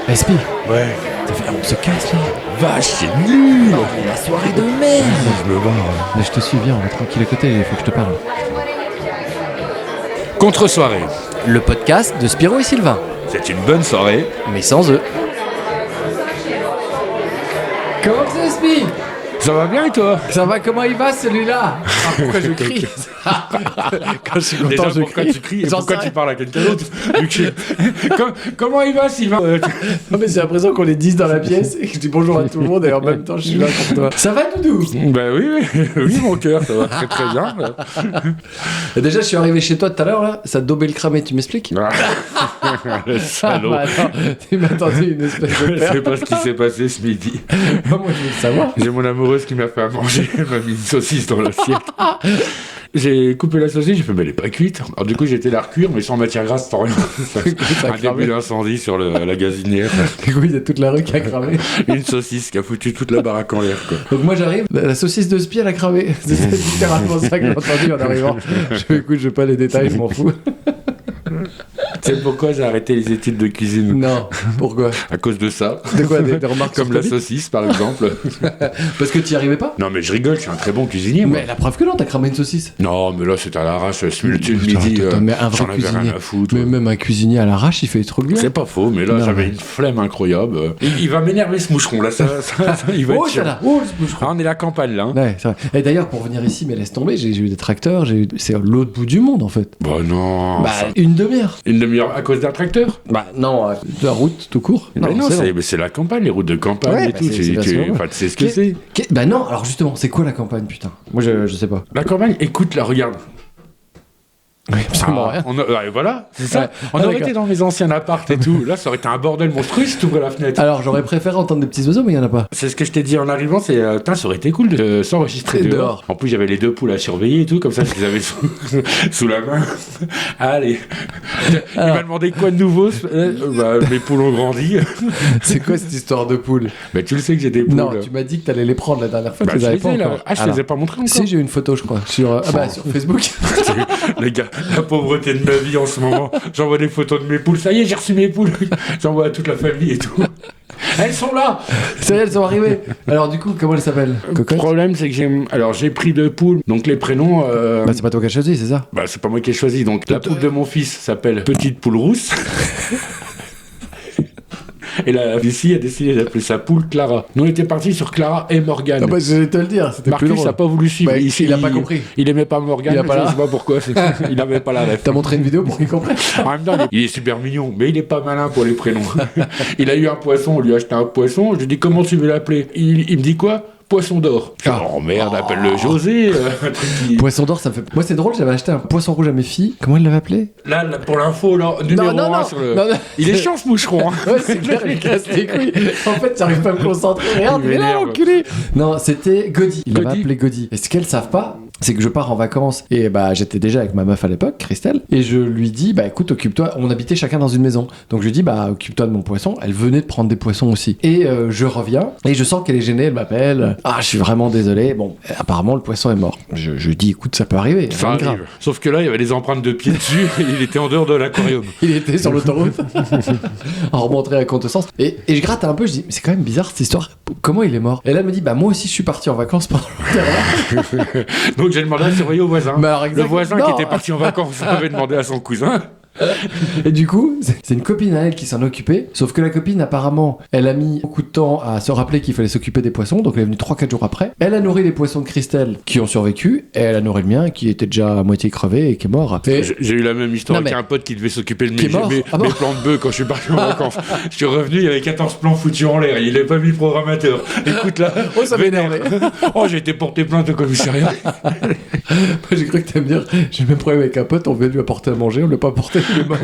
SP, Ouais. on se casse là. Vache, c'est nul. La soirée de merde. Je me barre. Mais je te suis, viens, on va tranquille à côté, il faut que je te parle. Contre-soirée. Le podcast de Spiro et Sylvain, C'est une bonne soirée. mais sans eux. Comment c'est SP? Ça va bien et toi? Ça va, comment il va celui-là? Pourquoi je crie? Quand je suis Déjà, content, je pourquoi crie. tu cries et J'en pourquoi sais tu parles à quelqu'un d'autre? Comment il va, Sylvain? Non mais j'ai l'impression qu'on est 10 dans la pièce et que je dis bonjour à tout le monde et en même temps je suis là pour toi. Ça va Doudou? Ben oui, mon cœur, ça va très très bien. Déjà je suis arrivé chez toi tout à l'heure là, ça daubait le cramé, tu m'expliques? Le salaud. bah attends, tu m'attendais une espèce de Je père. sais pas ce qui s'est passé ce midi. Moi je veux le savoir. J'ai mon amoureuse qui m'a fait à manger, elle m'a mis une saucisse dans l'assiette. J'ai coupé la saucisse, j'ai fait mais elle est pas cuite. Alors du coup j'ai été la recuire mais sans matière grasse, sans rien. Ça a Un cramé. début d'incendie sur la gazinière. Du coup il y a toute la rue qui a cramé. Une saucisse qui a foutu toute la baraque en l'air quoi. Donc moi j'arrive, la saucisse de Spi elle a cramé. C'est littéralement ça que j'ai entendu en arrivant. Écoute, je veux pas les détails, je m'en fous. C'est pourquoi j'ai arrêté les études de cuisine. Non, pourquoi? À cause de ça. De quoi, des remarques Comme sur la Covid? saucisse par exemple. Parce que tu y arrivais pas? Non mais je rigole, je suis un très bon cuisinier moi. Mais la preuve que non, t'as cramé une saucisse. Non mais là c'était à l'arrache, ce Putain, midi, mais un vrai j'en avais cuisinier. rien à foutre. Mais même un cuisinier à l'arrache, il fait des trucs bien. C'est pas faux, mais là Non, j'avais mais- une flemme incroyable. Il va m'énerver ce moucheron là, ça, il va Oh, être chiant. ça là. Oh, le boucheron. Ah, on est la campagne là. Hein. Ouais, c'est vrai. Et d'ailleurs, pour venir ici, mais laisse tomber, j'ai eu des tracteurs, c'est l'autre bout du monde en fait. Bah non. Bah, une demi-heure. Une demi-heure à cause d'un tracteur. Bah, non, la route tout court. Mais non, c'est c'est la campagne, les routes de campagne Ouais, et bah, tout. c'est vachement bien. Enfin, tu sais ce que c'est. Bah, non, alors justement, c'est quoi la campagne, putain? Moi, je sais pas. La campagne, écoute là, regarde. Oui, absolument rien. Ouais, voilà, c'est ça. Ouais. On Ah, aurait d'accord. été dans mes anciens apparts et tout. Là, ça aurait été un bordel monstrueux si t'ouvrais la fenêtre. Alors, j'aurais préféré entendre des petits oiseaux, mais il y en a pas. C'est ce que je t'ai dit en arrivant, c'est putain, ça aurait été cool de s'enregistrer Et dehors. dehors. En plus, j'avais les deux poules à surveiller et tout, comme ça, je les avais sous la main. Allez. Il m'a demandé quoi de nouveau bah, mes poules ont grandi. C'est quoi cette histoire de poule? Mais tu le sais que j'ai des poules. Non, tu m'as dit que t'allais les prendre la dernière fois, Bah, tu les je avais les pas ai, là. encore. Ah, je te les ai pas montrés encore. Si, j'ai une photo, je crois, sur Facebook. Les gars, la pauvreté de ma vie en ce moment. J'envoie des photos de mes poules. Ça y est, j'ai reçu mes poules. J'envoie à toute la famille et tout. Elles sont là. Ça y est, elles sont arrivées. Alors, du coup, comment elles s'appellent? Le Cocotte? problème, c'est que j'ai pris deux poules. Donc les prénoms, Bah, c'est pas toi qui as choisi, c'est ça? bah, c'est pas moi qui ai choisi. Donc la poule de mon fils s'appelle Petite Poule Rousse. Et la Lucie a décidé d'appeler sa poule Clara. Nous, on était partis sur Clara et Morgane. Ah bah, je vais te le dire, c'était plus Marcus drôle. n'a pas voulu suivre. Bah, il a pas compris. Il aimait pas Morgane. Il a pas je la- sais pas pourquoi. Il avait pas la ref. T'as montré une vidéo pour qu'il comprenne? En même temps, il est super mignon, mais il est pas malin pour les prénoms. Il a eu un poisson, on lui a acheté un poisson. Je lui ai dit comment tu veux l'appeler. Il me dit quoi? Poisson d'or. Ah. Oh merde, appelle-le José. Un truc qui- Poisson d'or, ça me fait. Moi, c'est drôle, j'avais acheté un poisson rouge à mes filles. Comment il l'avait appelé? Là, pour l'info, là, numéro 1 sur le. non. Il est chiant ce moucheron. Hein. Ouais, c'est clair, il casse les couilles. En fait, j'arrive pas à me concentrer. Regarde, Il il est là, m'énerve. enculé. Non, c'était Gaudi. Il l'avait Gaudi. appelé Gaudi. Et ce qu'elles savent pas, c'est que je pars en vacances. Et bah, j'étais déjà avec ma meuf à l'époque, Christelle. Et je lui dis, bah écoute, occupe-toi. On habitait chacun dans une maison. Donc je lui dis, bah occupe-toi de mon poisson. Elle venait de prendre des poissons aussi. Et je reviens. Et je sens qu'elle est gênée. Elle m'appelle. Ah, je suis vraiment désolé. Bon, apparemment, le poisson est mort. Je dis, écoute, ça peut arriver. Ça rien de arrive. grave. Sauf que là, il y avait des empreintes de pieds dessus et il était en dehors de l'aquarium. Il était sur l'autoroute en remontant à contresens. Et je gratte un peu, je dis, mais c'est quand même bizarre cette histoire. Comment il est mort? Et là, elle me dit, bah moi aussi je suis parti en vacances pendant le Donc j'ai demandé à surveiller au voisin. Mais alors, Le exactement. voisin Non. qui était parti en vacances avait demandé à son cousin. Et du coup, c'est une copine à elle qui s'en occupait. Sauf que la copine, apparemment, elle a mis beaucoup de temps à se rappeler qu'il fallait s'occuper des poissons. Donc elle est venue 3-4 jours après. Elle a nourri les poissons de Christelle qui ont survécu. Et elle a nourri le mien qui était déjà à moitié crevé et qui est mort. Et- J'ai eu la même histoire Non, mais- avec un pote qui devait s'occuper de Qui est mes, mort. mes, Ah bon mes plants de bœufs quand je suis parti en vacances. Je suis revenu, il y avait 14 plants foutus en l'air. Il n'avait pas mis le programmateur. Écoute là. Oh, ça m'énervait. Oh, j'ai été porté plainte au commissariat. Moi, j'ai cru que t'allais me dire, j'ai le même problème avec un pote, on veut lui apporter à manger, on l'a pas apporté, il est mort.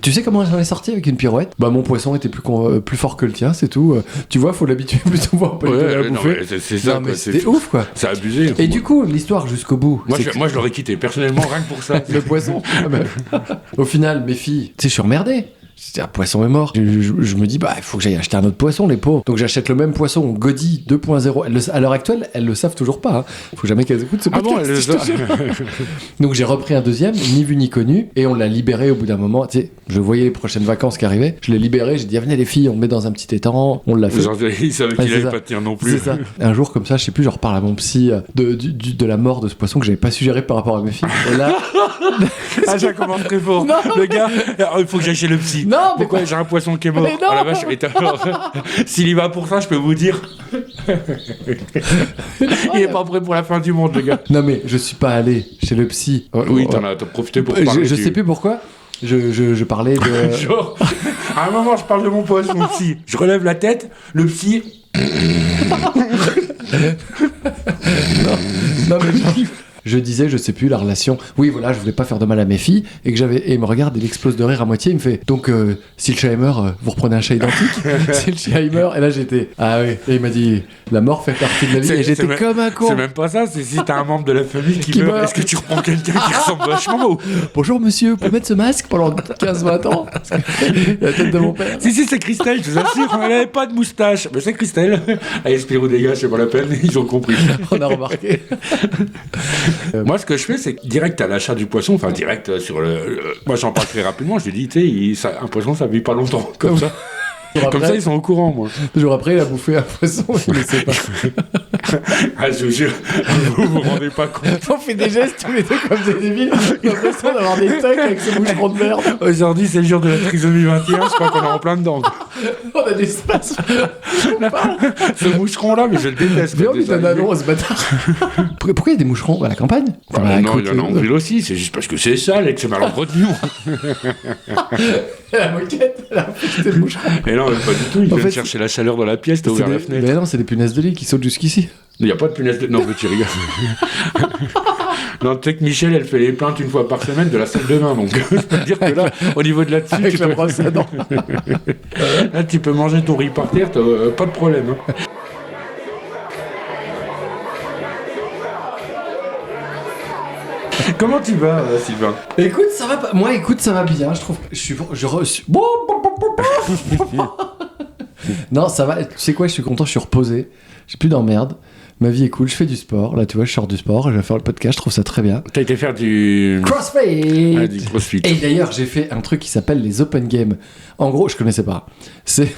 Tu sais comment j'en ai sorti avec une pirouette? Bah mon poisson était plus fort que le tien, c'est tout. Tu vois, faut l'habituer plus souvent, on peut lui donner à non, bouffer. mais c'est ça. Non, mais quoi, c'était ouf quoi. C'est abusé. Et du coup, l'histoire jusqu'au bout. Moi, c'est je, que- moi, je l'aurais quitté, personnellement, rien que pour ça. le poisson. Ah bah, au final, mes filles, tu sais, je suis emmerdé. Un poisson est mort. Je me dis, bah, il faut que j'aille acheter un autre poisson, les pauvres. Donc j'achète le même poisson, Gaudi 2.0. À l'heure actuelle, elles le savent toujours pas. Hein. Faut jamais qu'elles écoutent ce podcast. Donc j'ai repris un deuxième, ni vu ni connu, et on l'a libéré au bout d'un moment. Tu sais, je voyais les prochaines vacances qui arrivaient. Je l'ai libéré, j'ai dit, venez les filles, on le met dans un petit étang. On l'a fait. Il savait qu'il allait pas tenir non plus. C'est ça. Un jour comme ça, je sais plus, je reparle à mon psy de la mort de ce poisson que j'avais pas suggéré par rapport à mes filles. Et là, ça commence très fort. Non, le gars, il faut que j'aille chez le psy. Non, pourquoi j'ai un poisson qui est mort? Oh la vache, s'il y va pour ça, je peux vous dire. Il est pas prêt pour la fin du monde, le gars. Non, mais je suis pas allé chez le psy. Oui, t'as profité pour parler. Je sais plus pourquoi. Je parlais de. Genre, à un moment, je parle de mon poisson psy. Je relève la tête, le psy. non, mais genre, je disais, je sais plus, la relation. Oui, voilà, je voulais pas faire de mal à mes filles. Et il me regarde, il explose de rire à moitié. Il me fait, donc, si le chat meurt, vous reprenez un chat identique. Si le chat meurt. Et là, j'étais, ah oui. Et il m'a dit, la mort fait partie de la vie. Et j'étais comme un con. C'est même pas ça, c'est si t'as un membre de la famille qui meurt, est-ce que tu reprends quelqu'un qui ressemble vachement ou... Bonjour monsieur, vous pouvez mettre ce masque pendant 15-20 ans? La tête de mon père. Si, c'est Christelle, je vous assure, elle avait pas de moustache. Mais c'est Christelle. Allez, Spirou, dégage, c'est pas la peine, ils ont compris. On a remarqué. Moi, ce que je fais, c'est que direct à l'achat du poisson, enfin direct sur le. Moi, j'en parle très rapidement. Je lui dis, tu sais, un poisson, ça vit pas longtemps. Comme ça. Comme ça, ils sont au courant, moi. 2 jours après, il a bouffé un poisson, il ne sait pas. Ah, je vous jure, vous rendez pas compte. On fait des gestes tous les deux comme des débiles. J'ai l'impression d'avoir des tocs avec ce moucheron de merde. Aujourd'hui, c'est le jour de la trisomie 21, je crois qu'on est en plein dedans. On a des espaces. Ce moucheron-là, mais je le déteste. Mais on est un ananon, ce bâtard. Pourquoi il y a des moucherons à la campagne? Non, il y en a en ville aussi, c'est juste parce que c'est sale et que c'est mal entretenu. La moquette, elle a infecté le moucheron. Et non, mais pas du tout, il vient chercher la chaleur dans la pièce, t'as ouvert la fenêtre. Mais non, c'est des punaises de lit qui sautent jusqu'ici. Il n'y a pas de punaises de lit. Non, mais tu rigoles. Non, tu sais que Michel, elle fait les plaintes une fois par semaine de la salle de bain, donc je peux te dire que là, au niveau de là-dessus, avec la brosse à dents. Là, tu peux manger ton riz par terre, t'as pas de problème. Hein. Comment tu vas, Sylvain? Écoute, ça va pas. Moi, écoute, ça va bien. Je trouve. Non, ça va. Tu sais quoi? Je suis content. Je suis reposé. J'ai plus d'emmerde. Ma vie est cool. Je fais du sport. Là, tu vois, je sors du sport. Je vais faire le podcast. Je trouve ça très bien. T'as été faire du CrossFit. Ah, du CrossFit. Et d'ailleurs, j'ai fait un truc qui s'appelle les Open Games. En gros, je connaissais pas. C'est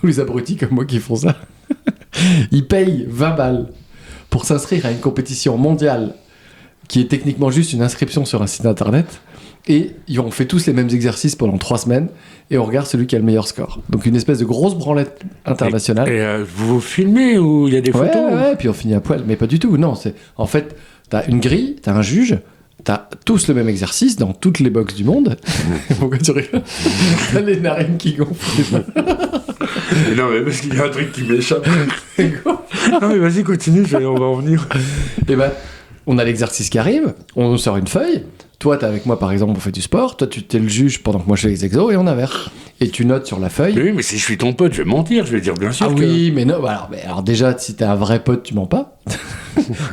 tous les abrutis comme moi qui font ça. Ils payent 20 balles pour s'inscrire à une compétition mondiale qui est techniquement juste une inscription sur un site internet, et on fait tous les mêmes exercices pendant 3 semaines, et on regarde celui qui a le meilleur score. Donc une espèce de grosse branlette internationale. Et vous filmez ou il y a des photos? Ouais, puis on finit à poil, mais pas du tout, non. En fait, t'as une grille, t'as un juge, t'as tous le même exercice dans toutes les boxes du monde. Pourquoi tu rigoles? T'as les narines qui gonflent. Non, mais parce qu'il y a un truc qui m'échappe. Non, mais vas-y, continue, on va en venir. Et ben, on a l'exercice qui arrive, on sort une feuille. Toi, t'es avec moi, par exemple, on fait du sport. Toi, tu t'es le juge pendant que moi je fais les exos, et on inverse. Et tu notes sur la feuille. Mais oui, mais si je suis ton pote, je vais mentir. Je vais dire bien sûr. Ah que... oui, mais non. Alors déjà, si t'es un vrai pote, tu mens pas.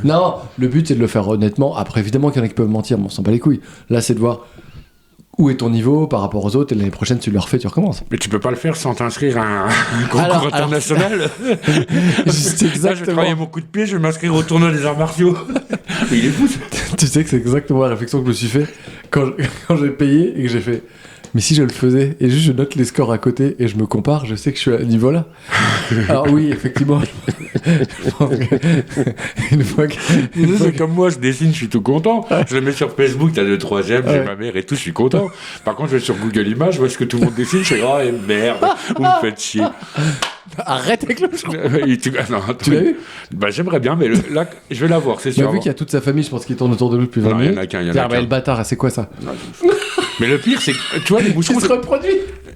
Non, le but c'est de le faire honnêtement. Après, évidemment qu'il y en a qui peuvent mentir, mais on s'en bat les couilles. Là, c'est de voir où est ton niveau par rapport aux autres, et l'année prochaine, tu le refais, tu recommences. Mais tu peux pas le faire sans t'inscrire à un concours international. C'est exactement. Là, je vais travailler mon coup de pied, je vais m'inscrire au tournoi des arts martiaux. Mais il est fou. Tu sais que c'est exactement la réflexion que je me suis fait quand j'ai payé et que j'ai fait. Mais si je le faisais et juste je note les scores à côté et je me compare, je sais que je suis à ce niveau-là. Alors oui, effectivement. Une fois que... C'est comme moi, je dessine, je suis tout content. Je le mets sur Facebook, t'as le 3e, j'ai ma mère et tout, je suis content. Par contre, je vais sur Google Images, je vois ce que tout le monde dessine, je fais oh merde, vous me faites chier. Arrête avec le moucheron. Tu l'as vu? Bah j'aimerais bien, mais là, je vais l'avoir, c'est sûr. Vu qu'il y a toute sa famille, je pense qu'il tourne autour de lui depuis 20 minutes. Il y en a qu'un. Le bâtard, c'est quoi ça? Mais le pire, c'est que, tu vois, les moucherons... Qui se reproduit.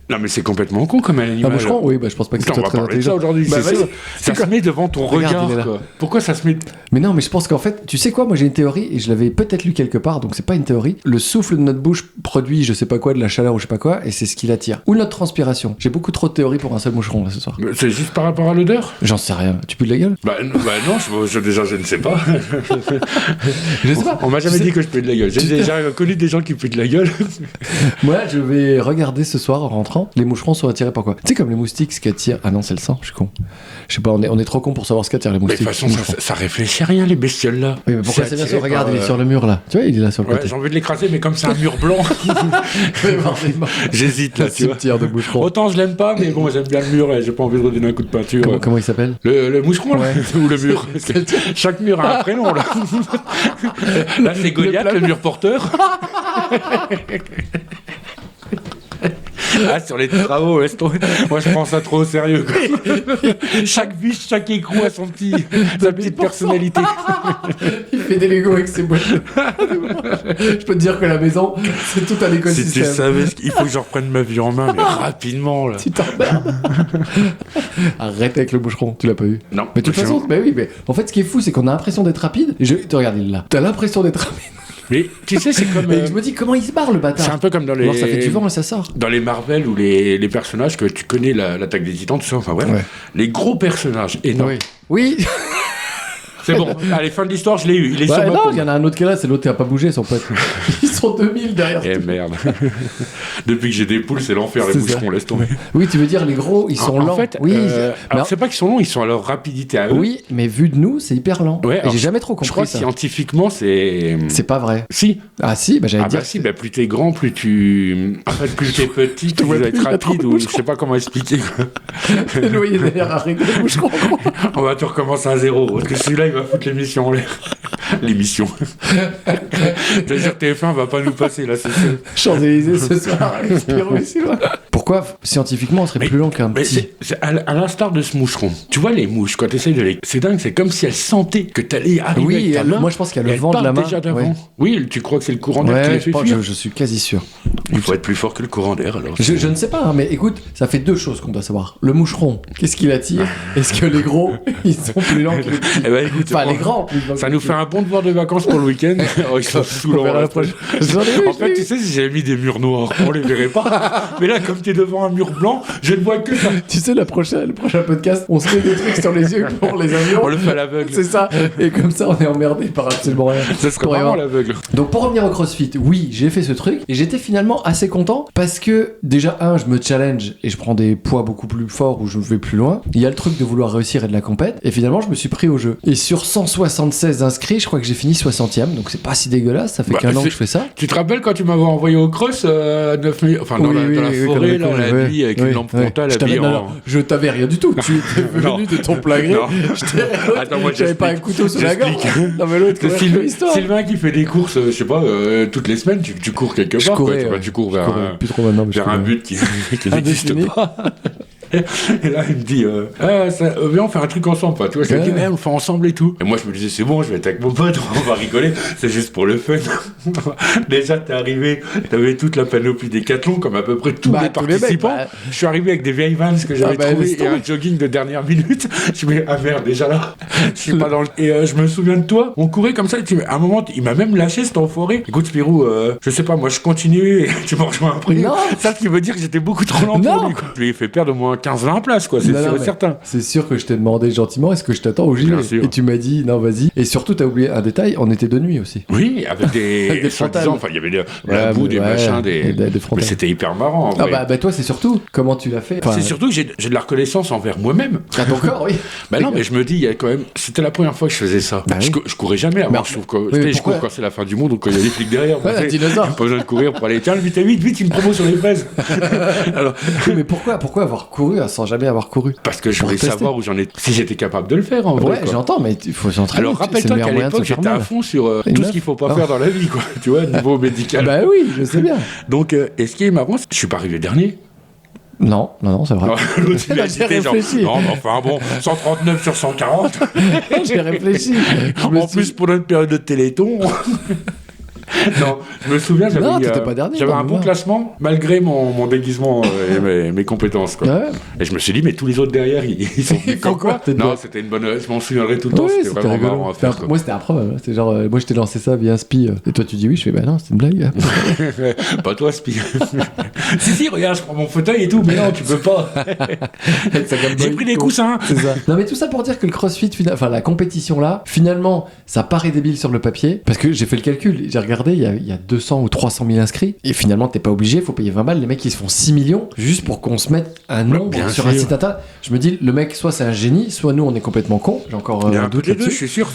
Non, mais c'est complètement con comme animal. Un moucheron, oui, je pense pas que ce soit très intelligent. Aujourd'hui, bah, c'est ça. Ça se met devant ton regard, quoi. Pourquoi ça se met... Mais non, mais je pense qu'en fait, tu sais quoi, moi j'ai une théorie, et je l'avais peut-être lu quelque part, donc c'est pas une théorie. Le souffle de notre bouche produit, je sais pas quoi, de la chaleur ou je sais pas quoi, et c'est ce qui l'attire. Ou notre transpiration. J'ai beaucoup trop de théories pour un seul moucheron, là, ce soir. Mais c'est juste par rapport à l'odeur? J'en sais rien. Tu pues de la gueule? Bah non, déjà, je ne sais pas. Je sais pas. On m'a jamais dit que je puais de la gueule. J'ai déjà connu des gens qui puent de la gueule. Moi, je vais regarder ce soir en rentrant écran, les moucherons sont attirés par quoi? Tu sais, comme les moustiques, ce qui attire. Ah non, c'est le sang, je suis con. Je sais pas, on est trop con pour savoir ce qu'attirent les Mais de moustiques. toute façon, ça réfléchit rien, les bestioles là. Oui, mais pourquoi c'est bien sûr? attiré Regarde, par, il est sur le mur là. Tu vois, il est là sur le Ouais, côté. j'ai envie de l'écraser, mais comme c'est un mur blanc, j'hésite là, Le tu vois. cimetière de moucherons. Autant je l'aime pas, mais bon, j'aime bien le mur et j'ai pas envie de redonner un coup de peinture. Comment il s'appelle? Le moucheron, là, ou le mur. C'est- Chaque mur a un prénom, là. Là, c'est Goliath, le mur porteur. Ah, sur les travaux, laisse tomber. Moi, je prends ça trop au sérieux, quoi. Chaque biche, chaque écrou a sa petite personnalité. Il fait des Legos avec ses boîtes. Je peux te dire que la maison, c'est tout un Si tu écosystème. savais, il faut que je reprenne ma vie en main, mais rapidement, là. Tu t'emmerdes. Arrête avec le boucheron, tu l'as pas eu. Non. Mais de toute façon, bah oui, mais en fait, ce qui est fou, c'est qu'on a l'impression d'être rapide. Et te regarde, il est là. T'as l'impression d'être rapide. Mais tu sais, c'est comme. Et je me dis, comment il se barre, le bâtard? C'est un peu comme dans les. Alors, ça fait du vent et ça sort. Dans les Marvel ou les personnages que tu connais, l'attaque des Titans, tout ça, enfin bref. Ouais. Les gros personnages énormes. Oui. C'est bon, allez, fin de l'histoire, je l'ai eu. Il est sur Bah, ma non, paume. il y en a un autre qui est là, c'est l'autre qui a pas bougé, son pote. Ils sont 2000 derrière. Eh merde. Depuis que j'ai des poules, c'est l'enfer, les C'est boucherons, ça. laisse tomber. Oui, tu veux dire, les gros, ils sont En lents. fait, oui, alors c'est pas qu'ils sont longs, ils sont à leur rapidité à eux. oui, mais vu de nous, c'est hyper lent. Ouais, Et alors, j'ai jamais trop Je crois compris que ça. scientifiquement, c'est. C'est pas vrai. Si. Ah si, bah j'allais Ah dire. bah si, bah plus t'es grand, plus tu. En fait, plus t'es petit, plus tu vois dois plus, être il y a trop rapide, de ou je boucherons. sais pas comment expliquer. Le loyer derrière arrête les boucherons. On va tout recommencer à zéro, parce que celui-là, il va foutre l'émission en l'air. L'émission. C'est-à-dire que TF1 va pas nous passer, là, c'est sûr. Champs-Élysées ce soir, Spirou ici, là. Pourquoi, scientifiquement, on serait plus long qu'un Mais petit c'est à l'instar de ce moucheron. Tu vois les mouches, quand tu essayes de les... C'est dingue, c'est comme si elles sentaient que t'allais arriver Oui, avec ta main. moi je pense qu'il y a et le elles vent de la partent main. déjà d'avant. Ouais. Oui, tu crois que c'est le courant d'air qui les Ouais, fait fuir. je suis quasi sûr. Il faut être plus fort que le courant d'air, alors. Je ne sais pas, hein, mais écoute, ça fait deux choses qu'on doit savoir. Le moucheron, qu'est-ce qu'il attire? Est-ce que les gros, ils sont plus lents que les petits? Eh ben, écoute, Enfin, bon, les grands, plus lents. ça nous fait un bon devoir de vacances pour le week-end. Oh, ils sont On saoulants, verra là. la prochaine. J'en ai vu, En fait, tu sais, si j'avais mis des murs noirs, on les verrait pas. Mais là, comme t'es devant un mur blanc, je ne vois que ça. Tu sais, le prochain podcast, on se met des trucs sur les yeux pour les avions. On le fait à l'aveugle. C'est ça. Et comme ça, on est emmerdé par absolument rien. Ça serait Pour vraiment rien. l'aveugle. Donc pour revenir au CrossFit, oui, j'ai fait ce truc et j'étais finalement assez content parce que déjà je me challenge et je prends des poids beaucoup plus forts où je vais plus loin. Il y a le truc de vouloir réussir et de la compète et finalement je me suis pris au jeu. Et sur 176 inscrits, je crois que j'ai fini 60e, donc c'est pas si dégueulasse, ça fait Bah, qu'un an c'est- que je fais ça. Tu te rappelles quand tu m'avais envoyé au cross à 9 000, enfin dans Oui, la oui, forêt, comme là, ouais, la nuit, avec ouais, une lampe ouais. frontale Je t'avais- habillée non, en... non, je t'avais rien du tout. Tu étais Non. venu de ton plein gré. Non. Je t'ai Attends, moi, j'avais pas un j'explique. couteau sous la gorge. J'explique. Non mais l'autre, C'est ouais, Sylvain, l'histoire. Sylvain qui fait des courses, je sais pas, toutes les semaines, tu cours quelque Je part. courais, quoi. ouais. Tu cours Je vers, courais plus trop maintenant, mais je vers un courais. but qui n'existe Indéfini. pas. Et là, il me dit, viens, on fait un truc ensemble, quoi. Tu vois, je lui dis, Ouais. on le fait ensemble et tout. Et moi, je me disais, c'est bon, je vais être avec mon pote, on va rigoler, c'est juste pour le fun. Déjà, t'es arrivé, t'avais toute la panoplie Décathlon, comme à peu près tous Bah, les tous les mecs, participants. bah. Je suis arrivé avec des vieilles Vans que j'avais bah, laisse trouvées et tomber. un jogging de dernière minute. Je me dis, ah merde, déjà là, je suis pas dans le... Et je me souviens de toi, on courait comme ça, et à un moment, il m'a même lâché cet enfoiré. Écoute, Spirou, je sais pas, moi, je continue et tu m'en rejoins après. Non. Ça, ce qui veut dire que j'étais beaucoup trop lent Non. pour lui, quoi. Je lui ai fait perdre au moins 15-20 places, quoi, c'est Non, sûr non, et mais certain. C'est sûr que je t'ai demandé gentiment, est-ce que je t'attends au gilet? Bien sûr. Et tu m'as dit, non, vas-y. Et surtout, t'as oublié un détail, on était de nuit aussi. Oui, avec des, Avec des soi-disant, frontales. enfin, il y avait la boue, mais des ouais, machins, et des mais frontales. c'était hyper marrant, en Ah vrai. bah toi, c'est surtout comment tu l'as fait. Enfin, C'est surtout que j'ai de la reconnaissance envers moi-même. à ton corps, oui. Bah non, mais je me dis, il y a quand même. C'était la première fois que je faisais ça. Bah oui. Je courais jamais avant. Mais Je trouve que, oui, tu sais, mais je cours pourquoi quand c'est la fin du monde ou quand il y a des flics derrière. Ouais, un Tu sais, dinosaure. pas besoin de courir pour aller. Tiens, vite, vite, une promo sur les fraises. Alors, Oui, mais pourquoi avoir couru sans jamais avoir couru? parce que je Pour voulais tester. savoir où j'en étais. Si j'étais capable de le faire, en vrai. Ouais, quoi. j'entends, mais il faut s'entraîner. Alors, c'est le rappelle-toi meilleur qu'à moyen de se l'époque, faire j'étais à mal. fond sur Une tout ce meuf. qu'il faut pas Ah. faire dans la vie, quoi. Tu vois, niveau médical. Bah oui, je sais bien. Donc, et ce qui est marrant, c'est que je suis pas arrivé dernier. Non, c'est vrai. L'autre, il a J'ai hésité, genre, réfléchi. non, mais enfin bon, 139 sur 140. J'ai réfléchi. Je me En suis- plus, pour notre période de Téléthon. Non, je me souviens, j'avais, Non, t'étais pas dernier, j'avais dans un le bon noir. classement, malgré mon déguisement et mes compétences. Quoi. Ouais. Et je me suis dit, mais tous les autres derrière, ils sont Ils font quoi? Non, c'était une bonne. Je m'en souviendrai tout le temps, Oui, c'était vraiment rigolo. marrant à faire. quoi. Moi, c'était un problème. C'est genre, moi, je t'ai lancé ça via un spi. Et toi, tu dis oui. Je fais, bah non, c'est une blague. Pas toi, Spi. si, regarde, je prends mon fauteuil et tout, mais non, tu peux pas. J'ai pris des coussins. C'est ça. Non, mais tout ça pour dire que le CrossFit, enfin, la compétition là, finalement, ça paraît débile sur le papier. Parce que j'ai fait le calcul. J'ai regardé regardé, il y a 200 ou 300 000 inscrits. Et finalement, t'es pas obligé, faut payer 20 balles. Les mecs, ils se font 6 millions juste pour qu'on se mette un nombre sur un site internet. Je me dis, le mec, soit c'est un génie, soit nous, on est complètement cons. J'ai encore un doute là-dessus. Je suis sûr.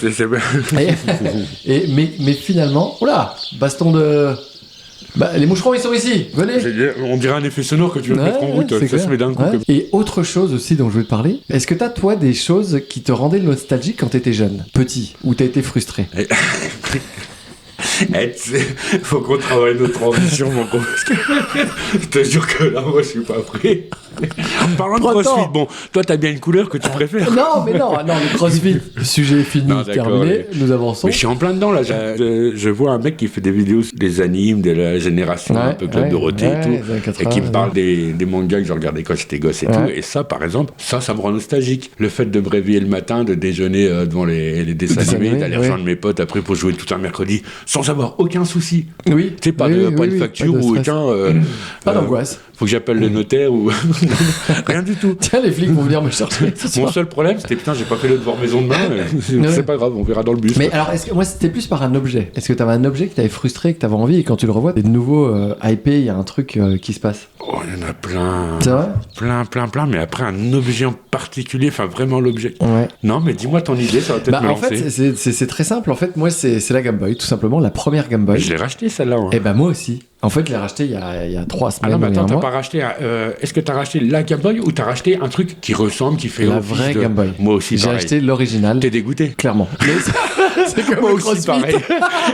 Mais finalement, oula, baston de... Bah, les moucherons, ils sont ici, venez. On dirait un effet sonore que tu veux mettre en route, ça se met d'un coup. Et autre chose aussi dont je veux te parler, est-ce que t'as, toi, des choses qui te rendaient nostalgique quand t'étais jeune, petit, ou t'as été frustré? Faut qu'on travaille notre ambition, mon gros. Je te jure que là, moi, je suis pas prêt. En parlant de CrossFit, bon, toi, t'as bien une couleur que tu préfères. Non, le CrossFit, le sujet est fini, terminé, nous avançons. Mais je suis en plein dedans, là. Je vois un mec qui fait des vidéos, des animes de la génération, un peu Club Dorothée et tout, et qui me parle des mangas que je regardais quand j'étais gosse et tout. Et ça, par exemple, ça me rend nostalgique. Le fait de me réveiller le matin, de déjeuner devant les dessins animés, d'aller rejoindre mes potes après pour jouer tout un mercredi, sans avoir aucun souci. Oui. Tu sais, pas de facture ou aucun... pas d'angoisse. Faut que j'appelle le notaire ou... Rien du tout. Tiens, les flics vont venir me chercher. Mon seul problème, c'était putain, j'ai pas fait le devoir maison demain. C'est pas grave, on verra dans le bus. Mais alors, moi, c'était plus par un objet. Est-ce que t'avais un objet qui t'avait frustré, que t'avais envie, et quand tu le revois, t'es de nouveau hypé, il y a un truc qui se passe? Oh, il y en a plein. C'est vrai? Plein, mais après un objet en particulier, enfin vraiment l'objet. Ouais. Non, mais dis-moi ton idée, ça va peut-être me lancer. En fait, c'est très simple. En fait, moi, c'est la Game Boy, tout simplement, la première Game Boy. Je l'ai racheté celle-là. Et ben moi aussi. En fait, je l'ai racheté il y a 3 semaines. Ah non, mais attends, t'as pas racheté. Est-ce que t'as racheté la Game Boy ou t'as racheté un truc qui ressemble, qui fait la vraie Game Boy? Moi aussi, j'ai acheté l'original. T'es dégoûté? Clairement. C'est comme moi aussi, pareil.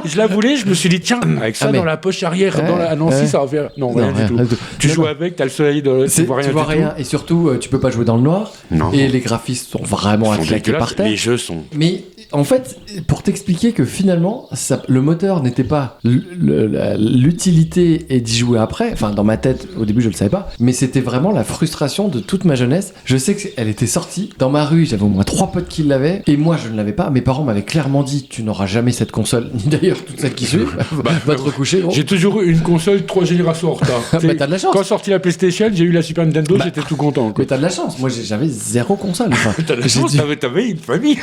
Je la voulais, je me suis dit, tiens, avec ça dans la poche arrière, à Nancy, ça va faire. Non, rien du tout. Tu joues avec, t'as le soleil, tu vois rien. Tu vois rien. Et surtout, tu peux pas jouer dans le noir. Non. Et les graphismes sont vraiment à claquer par terre. Les jeux sont. Mais en fait, pour t'expliquer que finalement, le moteur n'était pas l'utilité et d'y jouer après. Enfin, dans ma tête, au début, je le savais pas. Mais c'était vraiment la frustration de toute ma jeunesse. Je sais qu'elle était sortie. Dans ma rue, j'avais au moins 3 potes qui l'avaient. Et moi, je ne l'avais pas. Mes parents m'avaient clairement dit, tu n'auras jamais cette console. Ni d'ailleurs, toutes celles qui suivent. Va te recoucher, gros. J'ai toujours eu une console 3 générations en retard. Mais t'as de la chance. Quand sorti la PlayStation, j'ai eu la Super Nintendo, j'étais tout content. Quoi. Mais t'as de la chance. Moi, j'avais 0 console. Enfin, t'as de la chance, t'avais une famille.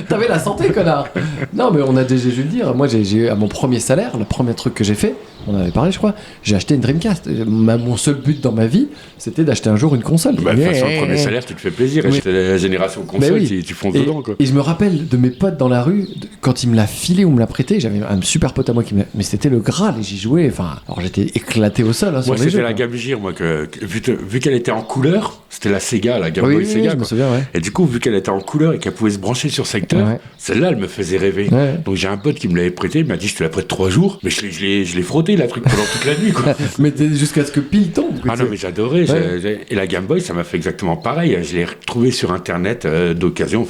T'avais la santé, connard. Non, mais je vais le dire. Moi, j'ai eu à mon premier salaire, le premier truc que j'ai fait, on en avait parlé, je crois, j'ai acheté une Dreamcast. Mon seul but dans ma vie, c'était d'acheter un jour une console. De toute façon, le premier salaire, tu te fais plaisir. Et j'étais la génération console, tu fonces dedans. Quoi. Et je me rappelle de mes potes dans la rue, quand ils me l'a filé ou me l'a prêté, j'avais un super pote à moi qui me l'a... Mais c'était le Graal et j'y jouais. Enfin, alors j'étais éclaté au sol. Hein, moi, c'était la Game Gear, moi, vu qu'elle était en couleur, c'était la Sega, la Game Boy Sega. Je me souviens, ouais. Et du coup, vu qu'elle était en couleur et qu'elle pouvait se brancher sur secteur, celle-là, elle me faisait rêver. Ouais. Donc j'ai un pote qui me l'avait prêté, il m'a dit je te la prête 3 jours, mais je l'ai frotté la truc pendant toute la nuit. Quoi. Mais jusqu'à ce que pile tombe. Ah non, mais j'adorais. Ouais. Et la Game Boy, ça m'a fait exactement pareil. Je l'ai retrouvée sur internet d'occasion,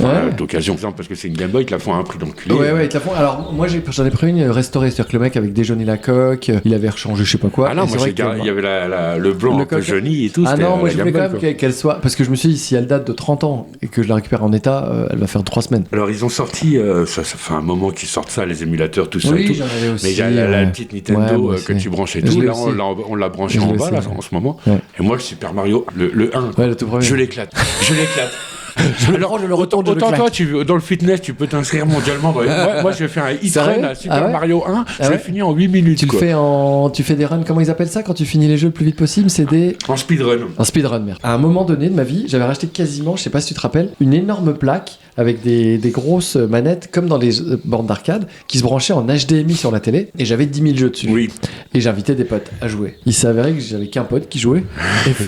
parce que c'est une Game Boy, ils te la font à un prix d'enculé. Ouais, ils te la font. Alors moi j'en ai pris une restaurée, c'est-à-dire que le mec avait déjauni la coque, il avait rechangé je sais pas quoi. Ah non, moi il y avait le blanc un peu jauni et tout. Ah non, moi je voulais quand même qu'elle soit, parce que je me suis dit si elle date de 30 ans et que je la récupère en état, elle va faire 3 semaines. Alors ils ont sorti, ça fait un moment qu'ils sortent ça, les émulateurs, tout ça et tout. J'en avais aussi. Mais il y a la petite Nintendo que tu branches et tout. Là, on l'a branché en bas là, en ce moment. Et moi le Super Mario, le 1, le tout premier. Je l'éclate. Alors, autant toi, dans le fitness, tu peux t'inscrire mondialement. Moi, je vais faire un hit run à Super Mario 1. Je l'ai fini en 8 minutes. Tu fais des runs, comment ils appellent ça quand tu finis les jeux le plus vite possible? C'est des... En speedrun. En speedrun, merde. À un moment donné de ma vie, j'avais racheté quasiment, je sais pas si tu te rappelles, une énorme plaque avec des grosses manettes comme dans les bornes d'arcade qui se branchaient en HDMI sur la télé et j'avais 10 000 jeux dessus. Oui. Et j'invitais des potes à jouer. Il s'avérait que j'avais qu'un pote qui jouait